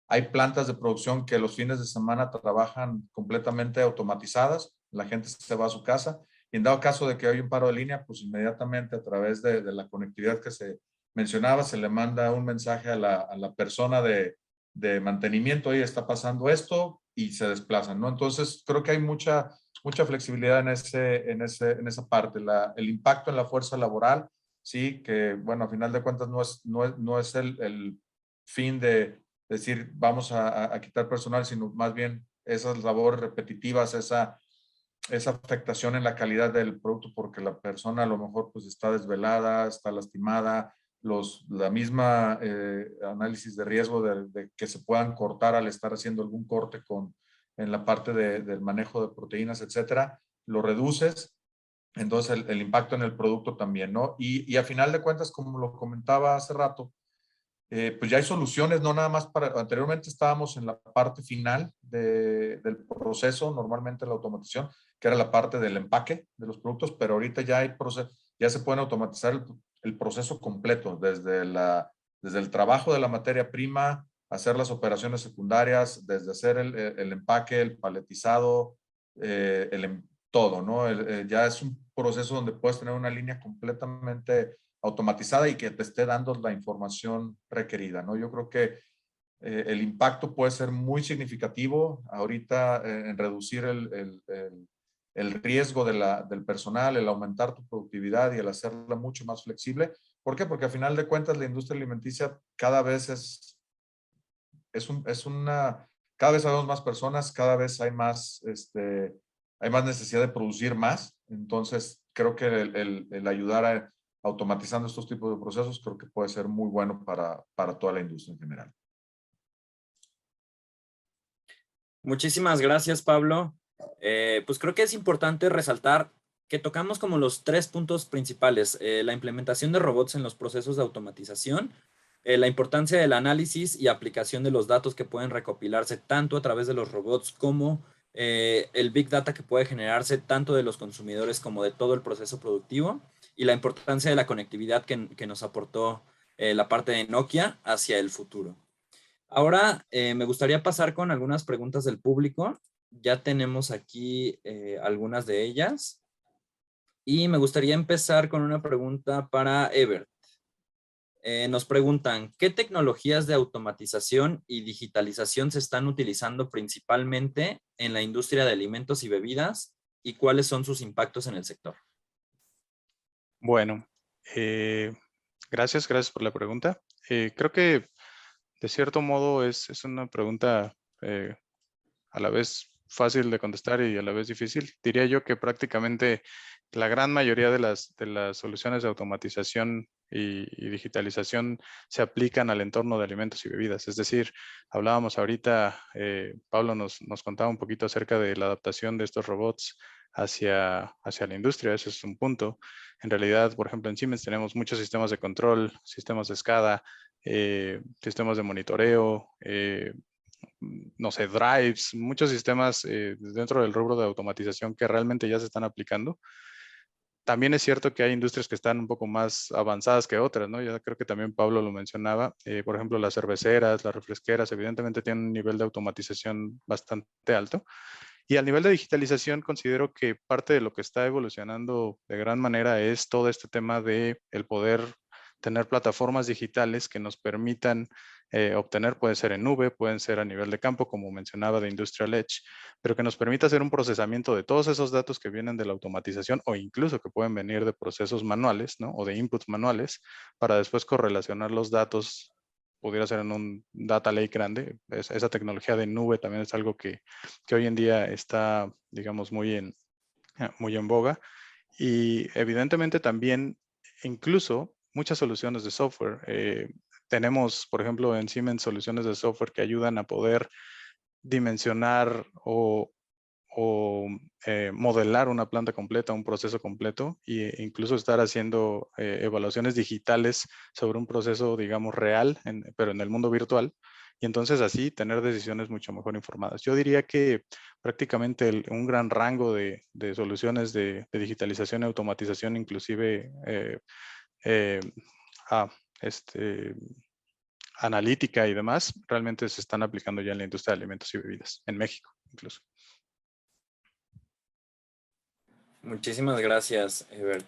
[SPEAKER 4] hay plantas de producción que los fines de semana trabajan completamente automatizadas, la gente se va a su casa y en dado caso de que hay un paro de línea, pues inmediatamente a través de la conectividad que se mencionaba, se le manda un mensaje a la persona de mantenimiento, ahí está pasando esto y se desplazan, ¿no? Entonces creo que hay mucha flexibilidad en esa parte, el impacto en la fuerza laboral, sí, que bueno, a final de cuentas no es el fin de decir vamos a quitar personal, sino más bien esas labores repetitivas, esa afectación en la calidad del producto porque la persona a lo mejor pues está desvelada, está lastimada, la misma análisis de riesgo de que se puedan cortar al estar haciendo algún corte en la parte del manejo de proteínas, etcétera, lo reduces, entonces el impacto en el producto también, ¿no? Y a final de cuentas, como lo comentaba hace rato, pues ya hay soluciones, no nada más anteriormente estábamos en la parte final del proceso, normalmente la automatización, que era la parte del empaque de los productos, pero ahorita ya se pueden automatizar el proceso completo, desde el trabajo de la materia prima, hacer las operaciones secundarias, desde hacer el empaque, el paletizado, todo, ¿no? Ya es un proceso donde puedes tener una línea completamente automatizada y que te esté dando la información requerida, ¿no? Yo creo que el impacto puede ser muy significativo ahorita en reducir el riesgo del personal, el aumentar tu productividad y el hacerla mucho más flexible. ¿Por qué? Porque a final de cuentas la industria alimenticia cada vez cada vez habemos más personas, cada vez hay más necesidad de producir más. Entonces, creo que el ayudar automatizando estos tipos de procesos, creo que puede ser muy bueno para toda la industria en general.
[SPEAKER 5] Muchísimas gracias, Pablo. Pues creo que es importante resaltar que tocamos como los 3 puntos principales, la implementación de robots en los procesos de automatización, la importancia del análisis y aplicación de los datos que pueden recopilarse tanto a través de los robots como el Big Data que puede generarse tanto de los consumidores como de todo el proceso productivo y la importancia de la conectividad que nos aportó la parte de Nokia hacia el futuro. Ahora me gustaría pasar con algunas preguntas del público. Ya tenemos aquí algunas de ellas. Y me gustaría empezar con una pregunta para Ever. Nos preguntan, ¿qué tecnologías de automatización y digitalización se están utilizando principalmente en la industria de alimentos y bebidas y cuáles son sus impactos en el sector?
[SPEAKER 7] Bueno, gracias por la pregunta. Creo que de cierto modo es una pregunta a la vez fácil de contestar y a la vez difícil. Diría yo que prácticamente la gran mayoría de las soluciones de automatización y digitalización se aplican al entorno de alimentos y bebidas. Es decir, hablábamos ahorita, Pablo nos contaba un poquito acerca de la adaptación de estos robots hacia la industria. Ese es un punto. En realidad, por ejemplo, en Siemens tenemos muchos sistemas de control, sistemas de SCADA, sistemas de monitoreo, no sé, drives, muchos sistemas dentro del rubro de automatización que realmente ya se están aplicando. También es cierto que hay industrias que están un poco más avanzadas que otras, ¿no? Ya creo que también Pablo lo mencionaba. Por ejemplo, las cerveceras, las refresqueras, evidentemente tienen un nivel de automatización bastante alto. Y al nivel de digitalización, considero que parte de lo que está evolucionando de gran manera es todo este tema de el poder tener plataformas digitales que nos permitan obtener, puede ser en nube, pueden ser a nivel de campo, como mencionaba de Industrial Edge, pero que nos permita hacer un procesamiento de todos esos datos que vienen de la automatización o incluso que pueden venir de procesos manuales, ¿no? O de inputs manuales, para después correlacionar los datos, pudiera ser en un data lake grande. Esa tecnología de nube también es algo que hoy en día está, digamos, muy en boga. Y evidentemente también, incluso muchas soluciones de software. Tenemos, por ejemplo, en Siemens soluciones de software que ayudan a poder dimensionar o modelar una planta completa, un proceso completo, e incluso estar haciendo evaluaciones digitales sobre un proceso, digamos, real, pero en el mundo virtual. Y entonces así tener decisiones mucho mejor informadas. Yo diría que prácticamente un gran rango de soluciones de digitalización y automatización, inclusive analítica y demás, realmente se están aplicando ya en la industria de alimentos y bebidas, en México incluso.
[SPEAKER 5] Muchísimas gracias, Ebert.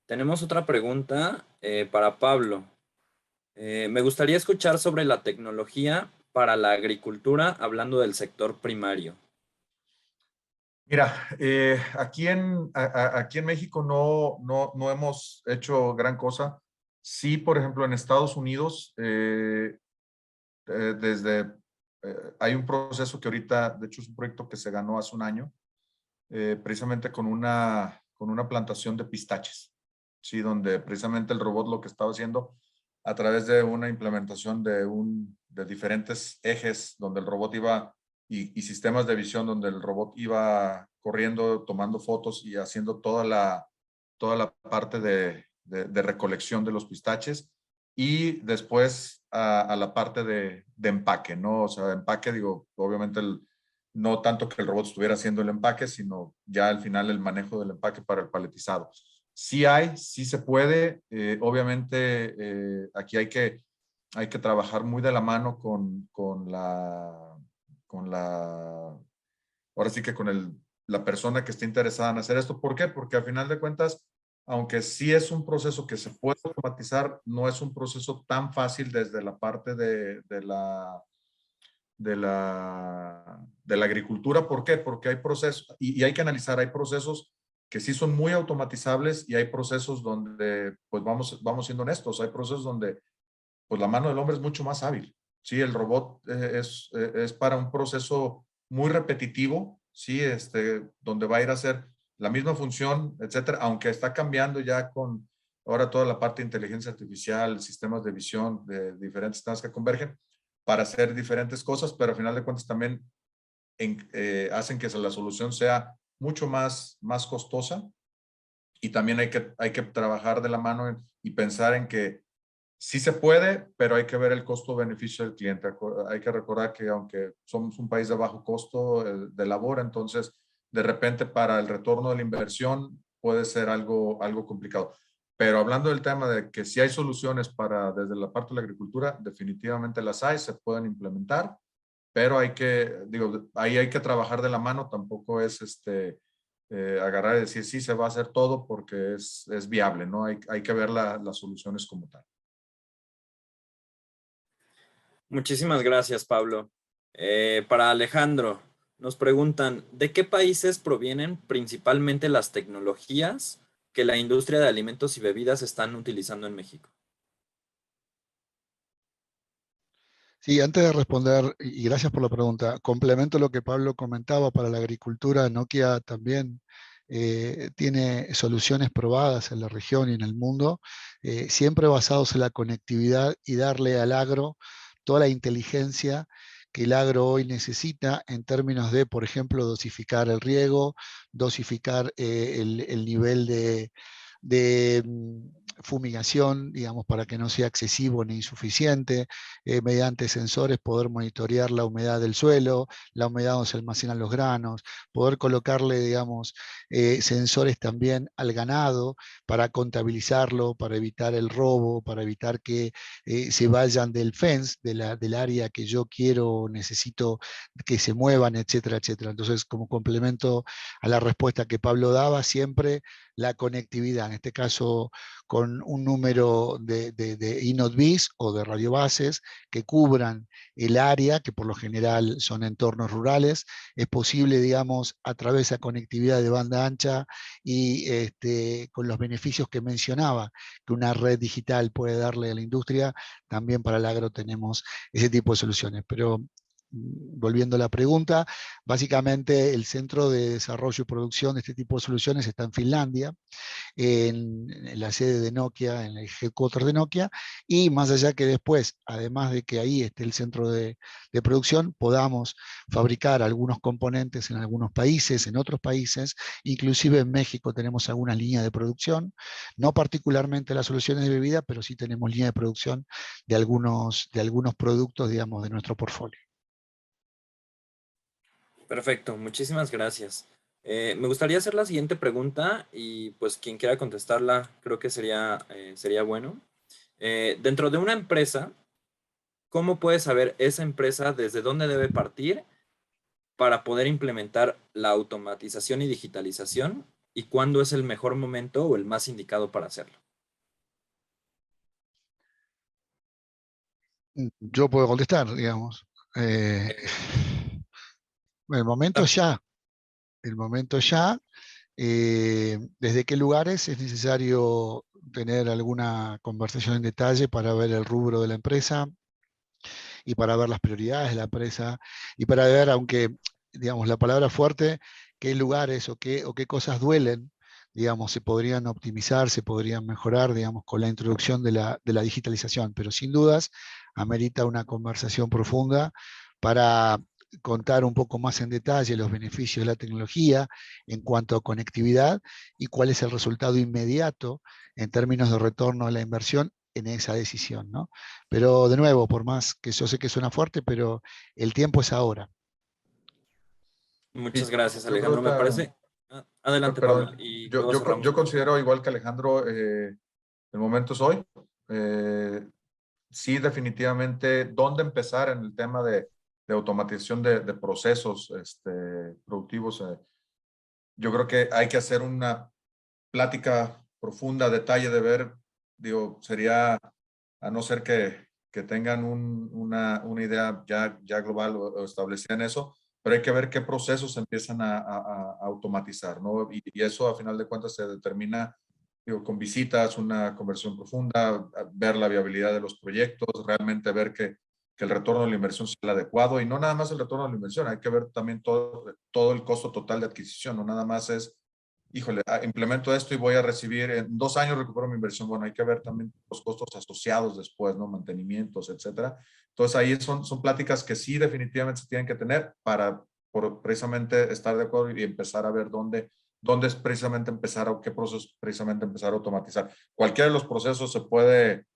[SPEAKER 5] Tenemos otra pregunta para Pablo. Me gustaría escuchar sobre la tecnología para la agricultura, hablando del sector primario.
[SPEAKER 4] Mira, aquí en México no hemos hecho gran cosa. Sí, por ejemplo, en Estados Unidos, hay un proceso que ahorita, de hecho es un proyecto que se ganó hace un año, precisamente con una plantación de pistaches, ¿sí? Donde precisamente el robot lo que estaba haciendo a través de una implementación de diferentes ejes, donde el robot iba, y sistemas de visión donde el robot iba corriendo, tomando fotos y haciendo toda la parte de recolección de los pistaches, y después a la parte de empaque, ¿no? O sea, empaque, digo, obviamente no tanto que el robot estuviera haciendo el empaque, sino ya al final el manejo del empaque para el paletizado. Sí sí se puede. Obviamente aquí hay que trabajar muy de la mano ahora sí que con la persona que esté interesada en hacer esto. ¿Por qué? Porque al final de cuentas, aunque sí es un proceso que se puede automatizar, no es un proceso tan fácil desde la parte de la agricultura. ¿Por qué? Porque hay procesos, y hay que analizar, hay procesos que sí son muy automatizables y hay procesos donde, pues vamos siendo honestos, hay procesos donde pues la mano del hombre es mucho más hábil. Sí, el robot es para un proceso muy repetitivo, sí, donde va a ir a hacer la misma función, etcétera, aunque está cambiando ya con ahora toda la parte de inteligencia artificial, sistemas de visión de diferentes sistemas que convergen para hacer diferentes cosas, pero al final de cuentas también hacen que la solución sea mucho más costosa, y también hay que trabajar de la mano y pensar en que sí se puede, pero hay que ver el costo-beneficio del cliente. Hay que recordar que aunque somos un país de bajo costo de labor, entonces de repente para el retorno de la inversión puede ser algo complicado. Pero hablando del tema de que si hay soluciones desde la parte de la agricultura, definitivamente las hay, se pueden implementar, pero ahí hay que trabajar de la mano. Tampoco es agarrar y decir sí se va a hacer todo porque es viable, ¿no? Hay que ver las soluciones como tal.
[SPEAKER 5] Muchísimas gracias, Pablo. Para Alejandro, nos preguntan, ¿de qué países provienen principalmente las tecnologías que la industria de alimentos y bebidas están utilizando en México?
[SPEAKER 3] Sí, antes de responder, y gracias por la pregunta, complemento lo que Pablo comentaba para la agricultura. Nokia también tiene soluciones probadas en la región y en el mundo, siempre basados en la conectividad y darle al agro toda la inteligencia que el agro hoy necesita en términos de, por ejemplo, dosificar el riego, dosificar el nivel de fumigación, digamos, para que no sea excesivo ni insuficiente, mediante sensores poder monitorear la humedad del suelo, la humedad donde se almacenan los granos, poder colocarle, digamos, sensores también al ganado para contabilizarlo, para evitar el robo, para evitar que se vayan del fence, del área que yo quiero o necesito que se muevan, etcétera, etcétera. Entonces, como complemento a la respuesta que Pablo daba, siempre la conectividad, en este caso con un número de INODBIS o de radiobases que cubran el área, que por lo general son entornos rurales. Es posible, digamos, a través de esa conectividad de banda ancha y con los beneficios que mencionaba, que una red digital puede darle a la industria, también para el agro tenemos ese tipo de soluciones. Pero volviendo a la pregunta, básicamente el centro de desarrollo y producción de este tipo de soluciones está en Finlandia, en la sede de Nokia, en el headquarter de Nokia, y más allá que después, además de que ahí esté el centro de producción, podamos fabricar algunos componentes en algunos países, en otros países, inclusive en México tenemos algunas líneas de producción, no particularmente las soluciones de bebida, pero sí tenemos línea de producción de algunos productos, digamos, de nuestro portfolio.
[SPEAKER 5] Perfecto, muchísimas gracias. Me gustaría hacer la siguiente pregunta y pues quien quiera contestarla creo que sería bueno. Dentro de una empresa, ¿cómo puede saber esa empresa desde dónde debe partir para poder implementar la automatización y digitalización y cuándo es el mejor momento o el más indicado para hacerlo?
[SPEAKER 3] Yo puedo contestar, digamos. El momento ya, el momento ya. ¿Desde qué lugares es necesario tener alguna conversación en detalle para ver el rubro de la empresa y para ver las prioridades de la empresa y para ver, aunque, digamos, la palabra fuerte, qué lugares o qué cosas duelen, digamos, se podrían optimizar, se podrían mejorar, digamos, con la introducción de la digitalización, pero sin dudas amerita una conversación profunda para contar un poco más en detalle los beneficios de la tecnología en cuanto a conectividad y cuál es el resultado inmediato en términos de retorno a la inversión en esa decisión, ¿no? Pero de nuevo, por más que yo sé que suena fuerte, pero el tiempo es ahora.
[SPEAKER 5] Muchas
[SPEAKER 4] Y
[SPEAKER 5] gracias,
[SPEAKER 4] yo creo
[SPEAKER 5] Alejandro. Me parece... Adelante, Pablo,
[SPEAKER 4] perdón,
[SPEAKER 5] y luego cerramos
[SPEAKER 4] yo
[SPEAKER 5] con...
[SPEAKER 4] considero igual que Alejandro, el momento es hoy. Sí, definitivamente, ¿dónde empezar en el tema de automatización de procesos productivos? Yo creo que hay que hacer una plática profunda, detalle de ver, digo, sería, a no ser que tengan una idea ya global o establecida en eso, pero hay que ver qué procesos se empiezan a automatizar, ¿no? Y eso, a final de cuentas, se determina, digo, con visitas, una conversión profunda, ver la viabilidad de los proyectos, realmente ver que el retorno de la inversión sea el adecuado, y no nada más el retorno de la inversión, hay que ver también todo el costo total de adquisición, no nada más es híjole, implemento esto y voy a recibir, en 2 años recupero mi inversión. Bueno, hay que ver también los costos asociados después, ¿no? Mantenimientos, etcétera. Entonces ahí son pláticas que sí definitivamente se tienen que tener para precisamente estar de acuerdo y empezar a ver dónde es precisamente empezar o qué procesos precisamente empezar a automatizar. Cualquiera de los procesos se puede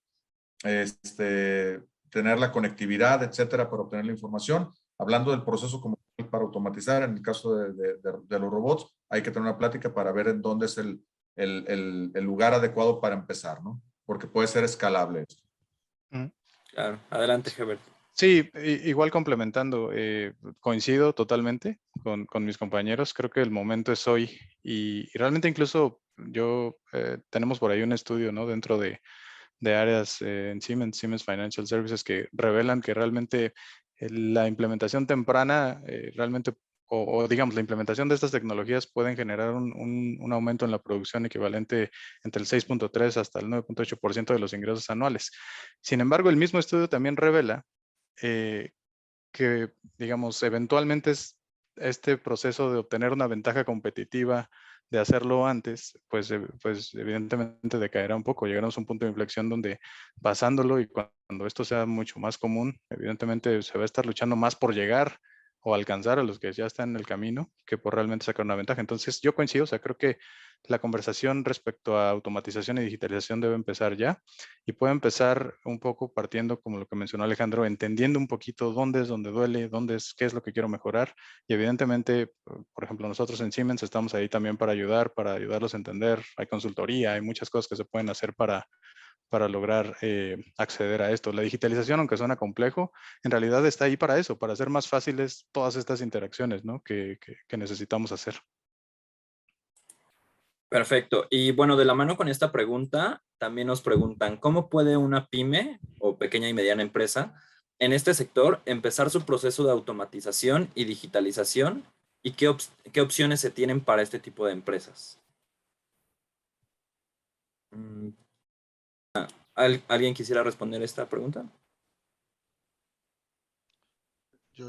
[SPEAKER 4] tener la conectividad, etcétera, para obtener la información. Hablando del proceso como para automatizar, en el caso de los robots, hay que tener una plática para ver en dónde es el lugar adecuado para empezar, ¿no? Porque puede ser escalable esto.
[SPEAKER 5] Claro, adelante, Herbert.
[SPEAKER 7] Sí, igual complementando, coincido totalmente con mis compañeros, creo que el momento es hoy y realmente incluso tenemos por ahí un estudio, ¿no? Dentro de áreas en Siemens Financial Services que revelan que realmente la implementación temprana realmente, o digamos, la implementación de estas tecnologías pueden generar un aumento en la producción equivalente entre el 6.3 hasta el 9.8% de los ingresos anuales. Sin embargo, el mismo estudio también revela que, digamos, eventualmente este proceso de obtener una ventaja competitiva de hacerlo antes, pues evidentemente decaerá un poco. Llegaremos a un punto de inflexión donde pasándolo y cuando esto sea mucho más común, evidentemente se va a estar luchando más por llegar o alcanzar a los que ya están en el camino que por realmente sacar una ventaja. Entonces yo coincido, o sea, creo que la conversación respecto a automatización y digitalización debe empezar ya y puede empezar un poco partiendo, como lo que mencionó Alejandro, entendiendo un poquito dónde es donde duele, qué es lo que quiero mejorar. Y evidentemente, por ejemplo, nosotros en Siemens estamos ahí también para ayudarlos a entender. Hay consultoría, hay muchas cosas que se pueden hacer para lograr acceder a esto. La digitalización, aunque suena complejo, en realidad está ahí para eso, para hacer más fáciles todas estas interacciones, ¿no? que necesitamos hacer.
[SPEAKER 5] Perfecto. Y bueno, de la mano con esta pregunta, también nos preguntan, ¿cómo puede una pyme o pequeña y mediana empresa en este sector empezar su proceso de automatización y digitalización? ¿Y qué opciones se tienen para este tipo de empresas? ¿Alguien quisiera responder esta pregunta?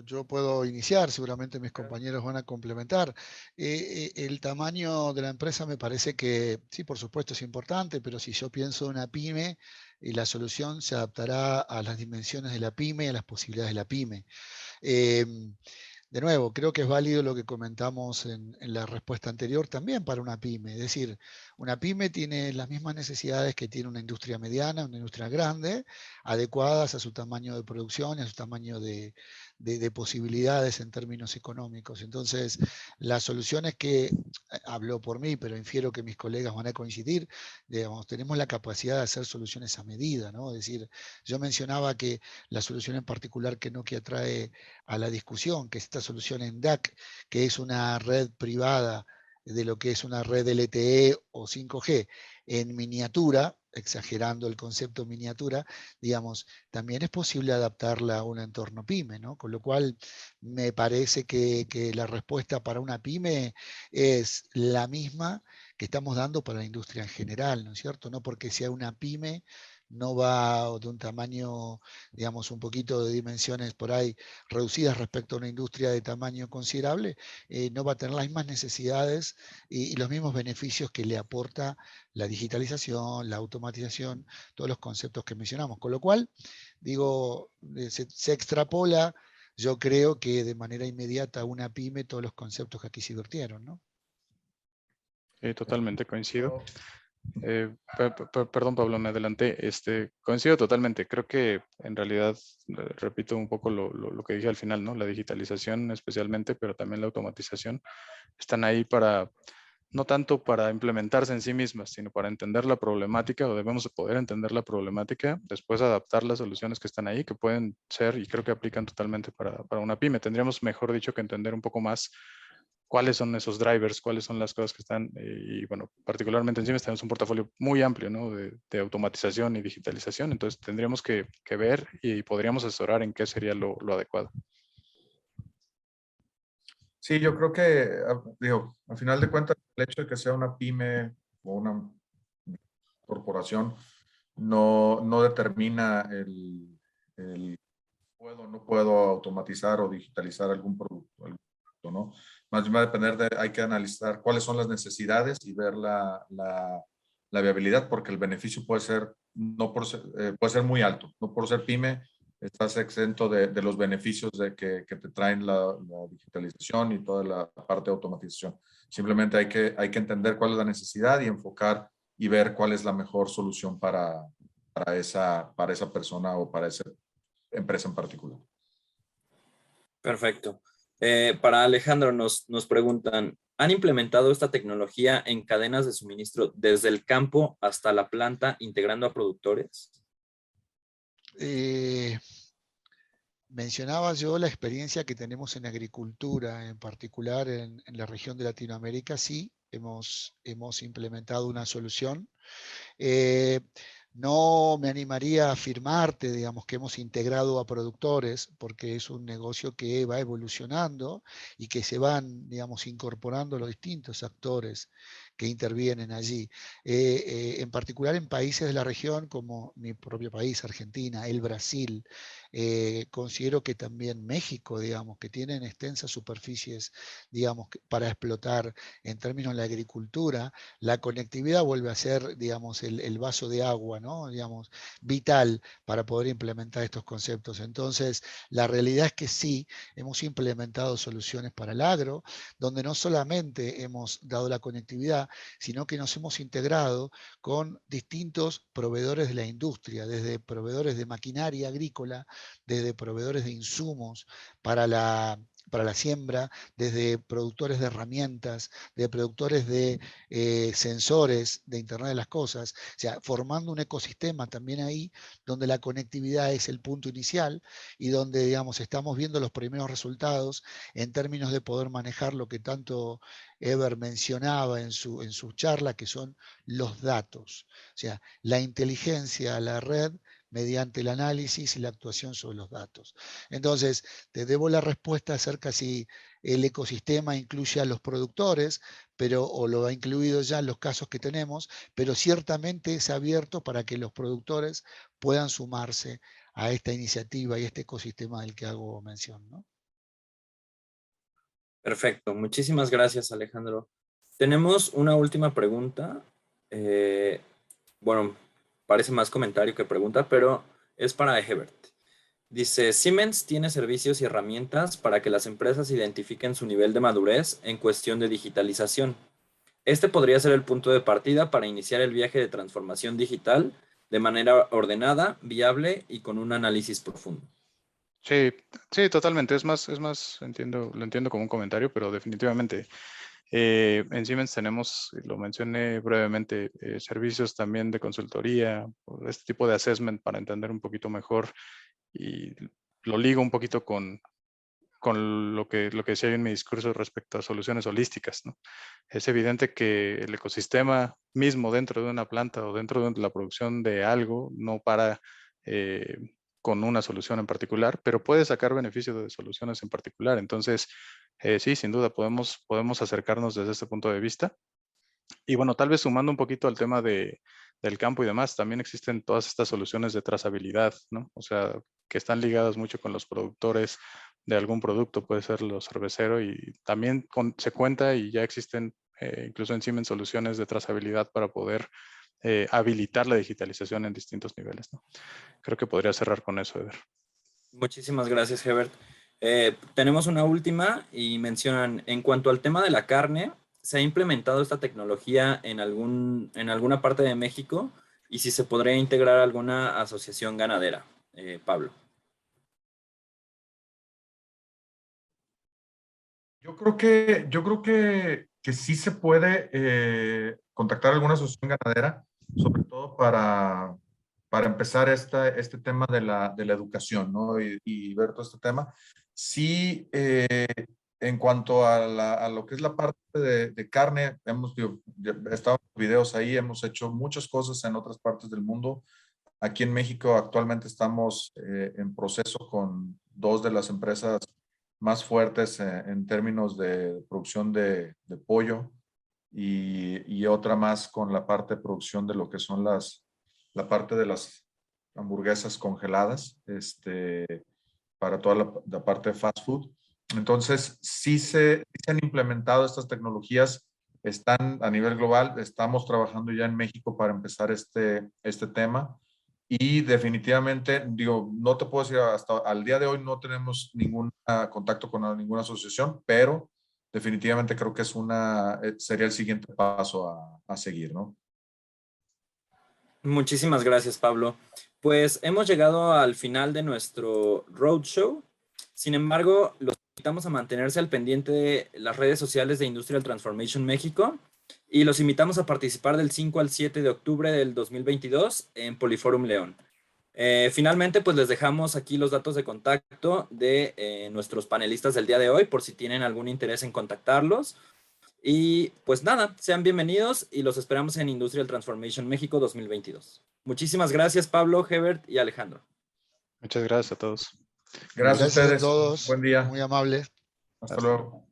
[SPEAKER 3] Yo puedo iniciar, seguramente mis compañeros van a complementar. El tamaño de la empresa me parece que, sí, por supuesto es importante, pero si yo pienso en una pyme, la solución se adaptará a las dimensiones de la pyme y a las posibilidades de la pyme. De nuevo, creo que es válido lo que comentamos en la respuesta anterior también para una pyme. Es decir, una pyme tiene las mismas necesidades que tiene una industria mediana, una industria grande, adecuadas a su tamaño de producción y a su tamaño de posibilidades en términos económicos. Entonces, las soluciones que, hablo por mí, pero infiero que mis colegas van a coincidir, digamos, tenemos la capacidad de hacer soluciones a medida, ¿no? Es decir, yo mencionaba que la solución en particular que Nokia trae a la discusión, que es esta solución en DAC, que es una red privada de lo que es una red LTE o 5G en miniatura, exagerando el concepto miniatura, digamos, también es posible adaptarla a un entorno pyme, ¿no? Con lo cual me parece que la respuesta para una pyme es la misma que estamos dando para la industria en general, ¿no es cierto? No porque sea una pyme no va de un tamaño, digamos, un poquito de dimensiones por ahí reducidas respecto a una industria de tamaño considerable, no va a tener las mismas necesidades y los mismos beneficios que le aporta la digitalización, la automatización, todos los conceptos que mencionamos. Con lo cual, digo, se extrapola, yo creo que de manera inmediata a una pyme todos los conceptos que aquí se vertieron, ¿no?
[SPEAKER 7] Totalmente coincido. Perdón, Pablo, me adelanté. Coincido totalmente. Creo que en realidad, repito un poco lo que dije al final, ¿no? La digitalización especialmente, pero también la automatización, están ahí para, no tanto para implementarse en sí mismas, sino para entender la problemática, o debemos de poder entender la problemática, después adaptar las soluciones que están ahí, que pueden ser, y creo que aplican totalmente para una pyme. Tendríamos, mejor dicho, que entender un poco más cuáles son esos drivers, cuáles son las cosas que están, y bueno, particularmente en Siemens tenemos un portafolio muy amplio, ¿no? de automatización y digitalización, entonces tendríamos que ver y podríamos asesorar en qué sería lo adecuado.
[SPEAKER 4] Sí, yo creo que, digo, al final de cuentas, el hecho de que sea una pyme o una corporación no determina el puedo o no puedo automatizar o digitalizar algún producto, ¿no? Más bien va a depender hay que analizar cuáles son las necesidades y ver la viabilidad, porque el beneficio puede ser, no por ser, puede ser muy alto. No por ser pyme estás exento de los beneficios que te traen la digitalización y toda la parte de automatización. Simplemente hay que entender cuál es la necesidad y enfocar y ver cuál es la mejor solución para esa persona o para esa empresa en particular.
[SPEAKER 5] Perfecto. Para Alejandro nos preguntan, ¿han implementado esta tecnología en cadenas de suministro desde el campo hasta la planta, integrando a productores?
[SPEAKER 3] Mencionaba yo la experiencia que tenemos en agricultura, en particular en la región de Latinoamérica. Sí, hemos implementado una solución. No me animaría a afirmarte, digamos, que hemos integrado a productores, porque es un negocio que va evolucionando y que se van, digamos, incorporando los distintos actores que intervienen allí. En particular en países de la región como mi propio país, Argentina, el Brasil, considero que también México, digamos, que tienen extensas superficies, digamos, para explotar en términos de la agricultura, la conectividad vuelve a ser, digamos, el vaso de agua, ¿no? Digamos, vital para poder implementar estos conceptos. Entonces, la realidad es que sí, hemos implementado soluciones para el agro, donde no solamente hemos dado la conectividad, sino que nos hemos integrado con distintos proveedores de la industria, desde proveedores de maquinaria agrícola, desde proveedores de insumos para la siembra, desde productores de herramientas, de productores de sensores de Internet de las Cosas, o sea, formando un ecosistema también ahí, donde la conectividad es el punto inicial y donde, digamos, estamos viendo los primeros resultados en términos de poder manejar lo que tanto Ever mencionaba en su charla, que son los datos, o sea, la inteligencia, la red, mediante el análisis y la actuación sobre los datos. Entonces, te debo la respuesta acerca si el ecosistema incluye a los productores, o lo ha incluido ya en los casos que tenemos, pero ciertamente es abierto para que los productores puedan sumarse a esta iniciativa y este ecosistema del que hago mención, ¿no?
[SPEAKER 5] Perfecto, muchísimas gracias, Alejandro. Tenemos una última pregunta. Bueno, parece más comentario que pregunta, pero es para Hebert. Dice, Siemens tiene servicios y herramientas para que las empresas identifiquen su nivel de madurez en cuestión de digitalización. Este podría ser el punto de partida para iniciar el viaje de transformación digital de manera ordenada, viable y con un análisis profundo.
[SPEAKER 7] Sí, sí, totalmente. Es más, lo entiendo como un comentario, pero definitivamente en Siemens tenemos, lo mencioné brevemente, servicios también de consultoría, este tipo de assessment para entender un poquito mejor, y lo ligo un poquito con lo que decía yo en mi discurso respecto a soluciones holísticas, ¿no? Es evidente que el ecosistema mismo dentro de una planta o dentro de la producción de algo no para con una solución en particular, pero puede sacar beneficio de soluciones en particular. Entonces, sí, sin duda podemos acercarnos desde este punto de vista. Y bueno, tal vez sumando un poquito al tema del campo y demás, también existen todas estas soluciones de trazabilidad, ¿no? O sea, que están ligadas mucho con los productores de algún producto, puede ser lo cervecero, y también se cuenta y ya existen incluso en Siemens soluciones de trazabilidad para poder habilitar la digitalización en distintos niveles, ¿no? Creo que podría cerrar con eso, Eder.
[SPEAKER 5] Muchísimas gracias, Hebert. Tenemos una última y mencionan, en cuanto al tema de la carne, ¿se ha implementado esta tecnología en alguna parte de México? Y si se podría integrar alguna asociación ganadera. Pablo.
[SPEAKER 4] Yo creo que sí se puede contactar alguna asociación ganadera, sobre todo para empezar este tema de la educación, ¿no? Y ver todo este tema. Sí, en cuanto a lo que es la parte de carne, hemos estado en videos ahí, hemos hecho muchas cosas en otras partes del mundo. Aquí en México actualmente estamos en proceso con dos de las empresas más fuertes en términos de producción de pollo y otra más con la parte de producción de lo que son la parte de las hamburguesas congeladas, para toda la parte de fast food. Entonces, sí se han implementado estas tecnologías, están a nivel global, estamos trabajando ya en México para empezar este tema. Y definitivamente, digo, no te puedo decir, hasta al día de hoy no tenemos ningún contacto con ninguna asociación, pero definitivamente creo que sería el siguiente paso a seguir, ¿no?
[SPEAKER 5] Muchísimas gracias, Pablo. Pues hemos llegado al final de nuestro roadshow. Sin embargo, los invitamos a mantenerse al pendiente de las redes sociales de Industrial Transformation México y los invitamos a participar del 5 al 7 de octubre del 2022 en Poliforum León. Finalmente, pues les dejamos aquí los datos de contacto de nuestros panelistas del día de hoy por si tienen algún interés en contactarlos. Y pues nada, sean bienvenidos y los esperamos en Industrial Transformation México 2022. Muchísimas gracias, Pablo, Hebert y Alejandro.
[SPEAKER 7] Muchas gracias a todos.
[SPEAKER 4] Gracias a ustedes.
[SPEAKER 3] a todos.
[SPEAKER 4] Buen día.
[SPEAKER 3] Muy amables.
[SPEAKER 4] Hasta luego.